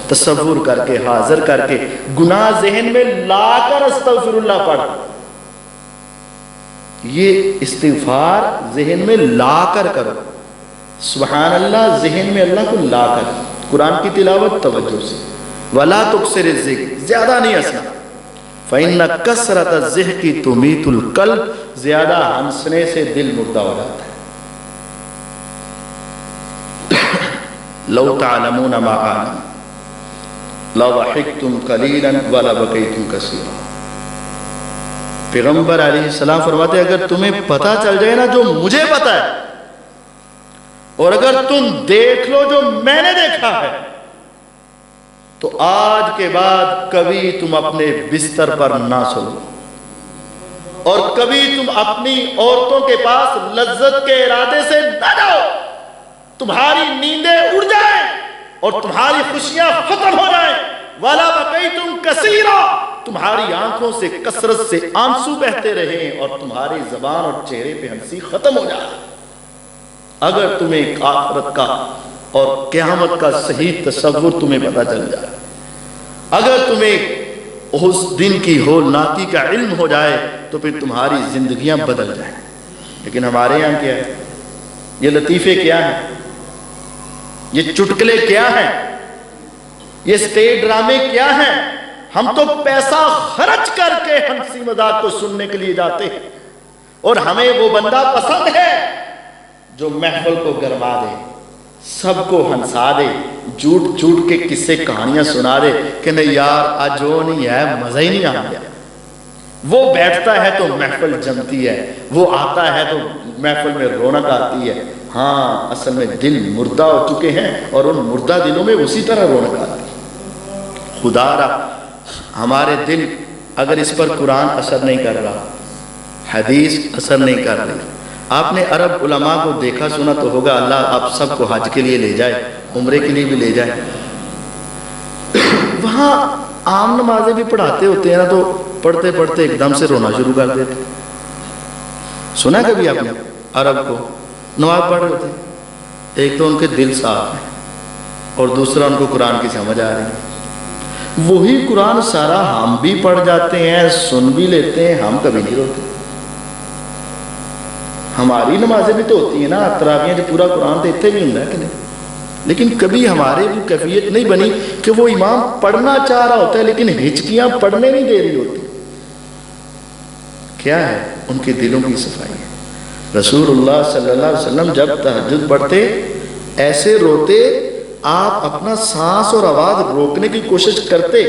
تصور کر کے، حاضر کر کے، گناہ ذہن میں لا کر استغفر اللہ پڑھ۔ یہ استغفار ذہن میں لا کر کرو، سبحان اللہ ذہن میں اللہ کو لا کر، قرآن کی تلاوت توجہ سے، ولا تکثر الذکر، زیادہ نہیں ہنسنا، فإن کثرت الضحک تمیت القلب، زیادہ ہنسنے سے دل مردہ ہو جاتا ہے۔ لو تعلمون ما اعلم لضحکتم قلیلا ولبکیتم کثیرا، پیغمبر علیہ السلام فرماتے ہیں اگر تمہیں پتہ چل جائے نا جو مجھے پتہ ہے، اور اگر تم دیکھ لو جو میں نے دیکھا ہے، تو آج کے بعد کبھی تم اپنے بستر پر نہ سو، اور کبھی تم اپنی عورتوں کے پاس لذت کے ارادے سے نہ جاؤ، تمہاری نیندیں اڑ جائیں اور تمہاری خوشیاں ختم ہو جائیں، وَلَا بَقَيْتُمْ كَثِيرًا، تمہاری آنکھوں سے کثرت سے آنسو بہتے رہیں اور تمہاری زبان اور چہرے پہ ہنسی ختم ہو جائے۔ اگر تمہیں آخرت کا اور قیامت کا صحیح تصور تمہیں پتہ چل جائے، اگر تمہیں اس دن کی ہولناکی کا علم ہو جائے، تو پھر تمہاری زندگیاں بدل جائیں۔ لیکن ہمارے یہاں کیا ہے؟ یہ لطیفے کیا ہیں؟ یہ چٹکلے کیا ہیں؟ یہ سٹیج ڈرامے کیا ہیں؟ ہم تو پیسہ خرچ کر کے ہنسی مذاق کو سننے کے لیے جاتے ہیں، اور ہمیں وہ بندہ پسند ہے جو محفل کو گرما دے، سب کو ہنسا دے، جھوٹ جھوٹ کے قصے کہانیاں سنا دے کہ نہیں یار آج جو نہیں ہے، مزہ ہی نہیں آ گیا۔ وہ بیٹھتا ہے تو محفل جمتی ہے، وہ آتا ہے تو محفل میں رونق آتی ہے۔ ہاں اصل میں دل مردہ ہو چکے ہیں، اور ان مردہ دلوں میں اسی طرح رونق آتی ہے۔ خدا را ہمارے دل اگر اس پر قرآن اثر نہیں کر رہا، حدیث اثر نہیں کر رہی، آپ نے عرب علماء کو دیکھا سنا تو ہوگا، اللہ آپ سب کو حج کے لیے لے جائے، عمرے کے لیے بھی لے جائے، وہاں عام نمازیں بھی پڑھاتے ہوتے ہیں نا، تو پڑھتے پڑھتے ایک دم سے رونا شروع کر دیتے۔ سنا کبھی آپ نے عرب کو نماز پڑھ رہے ہوتے، ایک تو ان کے دل صاف ہیں، اور دوسرا ان کو قرآن کی سمجھ آ رہی ہے۔ وہی قرآن سارا ہم بھی پڑھ جاتے ہیں، سن بھی لیتے ہیں، ہم کبھی نہیں روتے۔ ہماری نمازیں بھی تو ہوتی ہیں نا، تراویحیں جو پورا قرآن تو اتنے بھی ہوں کہ نہیں، لیکن کبھی ہمارے وہ کیفیت نہیں بنی کہ وہ امام پڑھنا چاہ رہا ہوتا ہے لیکن ہچکیاں پڑھنے نہیں دے رہی ہوتی۔ کیا ہے؟ ان کے دلوں کی صفائی ہے۔ رسول اللہ صلی اللہ علیہ وسلم جب تہجد پڑھتے ایسے روتے، آپ اپنا سانس اور آواز روکنے کی کوشش کرتے،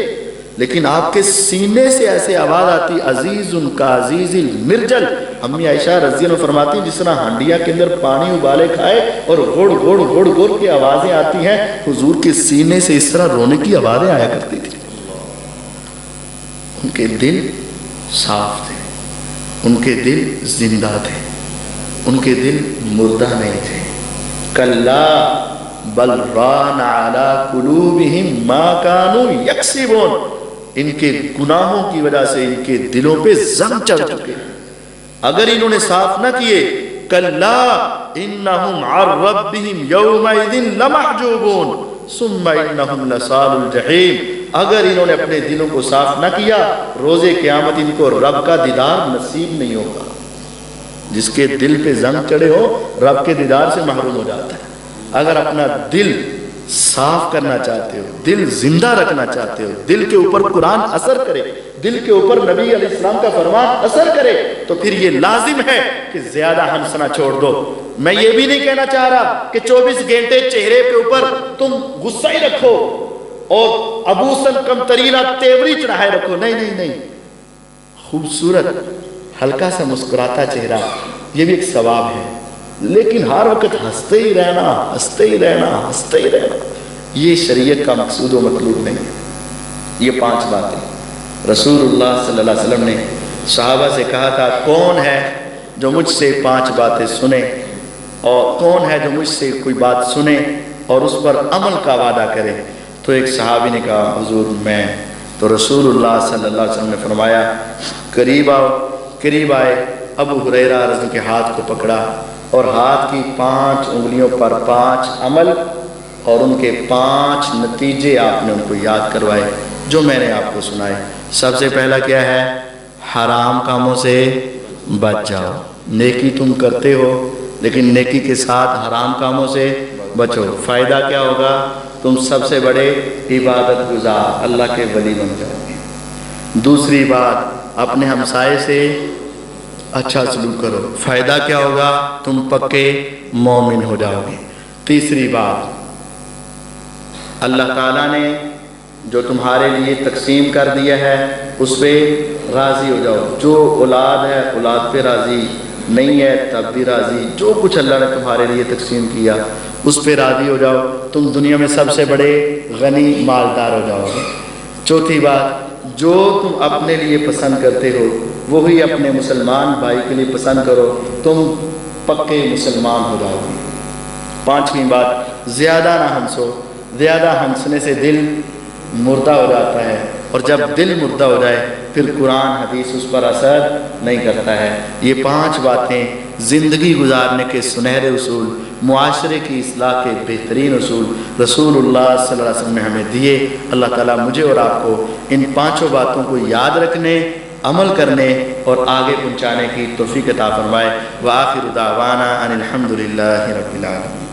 لیکن آپ کے سینے سے ایسے آواز آتی، عزیز ان کا عزیز المرجل۔ امی عائشہ رضی اللہ عنہا فرماتی جس طرح ہانڈیا کے اندر پانی ابالے کھائے اور گڑ گڑ گڑ گڑ کی آوازیں آتی ہیں، حضور کے سینے سے اس طرح رونے کی آوازیں آیا کرتی تھی۔ ان کے دل صاف تھے، ان کے دل زندہ تھے، ان کے دل مردہ نہیں تھے۔ کلا بل ران علی قلوبہم ما کانوا یکسبون، ان کے گناہوں کی وجہ سے ان کے دلوں پہ زنگ چڑھ چکے۔ اگر انہوں نے صاف نہ کیے، کلا انہم عن ربہم یومئذ لمحجوبون ثم انہم لصال الجحیم، اگر انہوں نے اپنے دلوں کو صاف نہ کیا، روز قیامت ان کو رب کا دیدار نصیب نہیں ہوگا۔ جس کے دل پہ زنگ چڑھے ہو رب کے دیدار سے محروم ہو جاتا ہے۔ اگر اپنا دل صاف کرنا چاہتے ہو، دل زندہ رکھنا چاہتے ہو، دل کے اوپر قرآن اثر کرے، دل کے اوپر نبی علیہ السلام کا فرمان اثر کرے، تو پھر یہ لازم ہے کہ زیادہ ہنسنا چھوڑ دو۔ میں یہ بھی نہیں کہنا چاہ رہا کہ 24 گھنٹے چہرے کے اوپر تم غصہ ہی رکھو اور ابوسن کم ترینہ تیوری چڑھائے رکھو، نہیں نہیں نہیں۔ خوبصورت ہلکا سا مسکراتا چہرہ یہ بھی ایک ثواب ہے، لیکن ہر وقت ہنستے ہی رہنا، ہنستے ہی رہنا، ہنستے ہی رہنا، یہ شریعت کا مقصود و مطلوب نہیں ہے۔ یہ 5 باتیں رسول اللہ صلی اللہ علیہ وسلم نے صحابہ سے کہا تھا، کون ہے جو مجھ سے 5 باتیں سنے، اور کون ہے جو مجھ سے کوئی بات سنے اور اس پر عمل کا وعدہ کرے؟ تو ایک صحابی نے کہا حضور میں۔ تو رسول اللہ صلی اللہ علیہ وسلم نے فرمایا قریب آؤ۔ قریب آئے، ابو ہریرہ رضی اللہ عنہ کے ہاتھ کو پکڑا اور ہاتھ کی 5 انگلیوں پر 5 عمل اور ان کے 5 نتیجے آپ نے ان کو یاد کروائے جو میں نے آپ کو سنائے۔ سب سے پہلا کیا ہے؟ حرام کاموں سے بچ جاؤ۔ نیکی تم کرتے ہو لیکن نیکی کے ساتھ حرام کاموں سے بچو۔ فائدہ کیا ہوگا؟ تم سب سے بڑے عبادت گزار، اللہ کے ولی بن جاؤ گے۔ دوسری بات، اپنے ہمسائے سے اچھا سلوک کرو۔ فائدہ کیا ہوگا؟ تم پکے مومن ہو جاؤ گے۔ تیسری بات، اللہ تعالیٰ نے جو تمہارے لیے تقسیم کر دیا ہے اس پہ راضی ہو جاؤ۔ جو اولاد ہے اولاد پہ راضی نہیں ہے تب بھی راضی، جو کچھ اللہ نے تمہارے لیے تقسیم کیا اس پہ راضی ہو جاؤ، تم دنیا میں سب سے بڑے غنی مالدار ہو جاؤ گے۔ چوتھی بات، جو تم اپنے لیے پسند کرتے ہو وہی اپنے مسلمان بھائی کے لیے پسند کرو، تم پکے مسلمان ہو جاؤ گے۔ 5ویں بات، زیادہ نہ ہنسو، زیادہ ہنسنے سے دل مردہ ہو جاتا ہے، اور جب دل مردہ ہو جائے پھر قرآن حدیث اس پر اثر نہیں کرتا ہے۔ یہ 5 باتیں زندگی گزارنے کے سنہرے اصول، معاشرے کی اصلاح کے بہترین اصول رسول اللہ صلی اللہ علیہ وسلم نے ہمیں دیے۔ اللہ تعالیٰ مجھے اور آپ کو ان 5 باتوں کو یاد رکھنے، عمل کرنے اور آگے پہنچانے کی توفیق عطا فرمائے۔ وآخر دعوانا ان الحمد للہ رب العالمین۔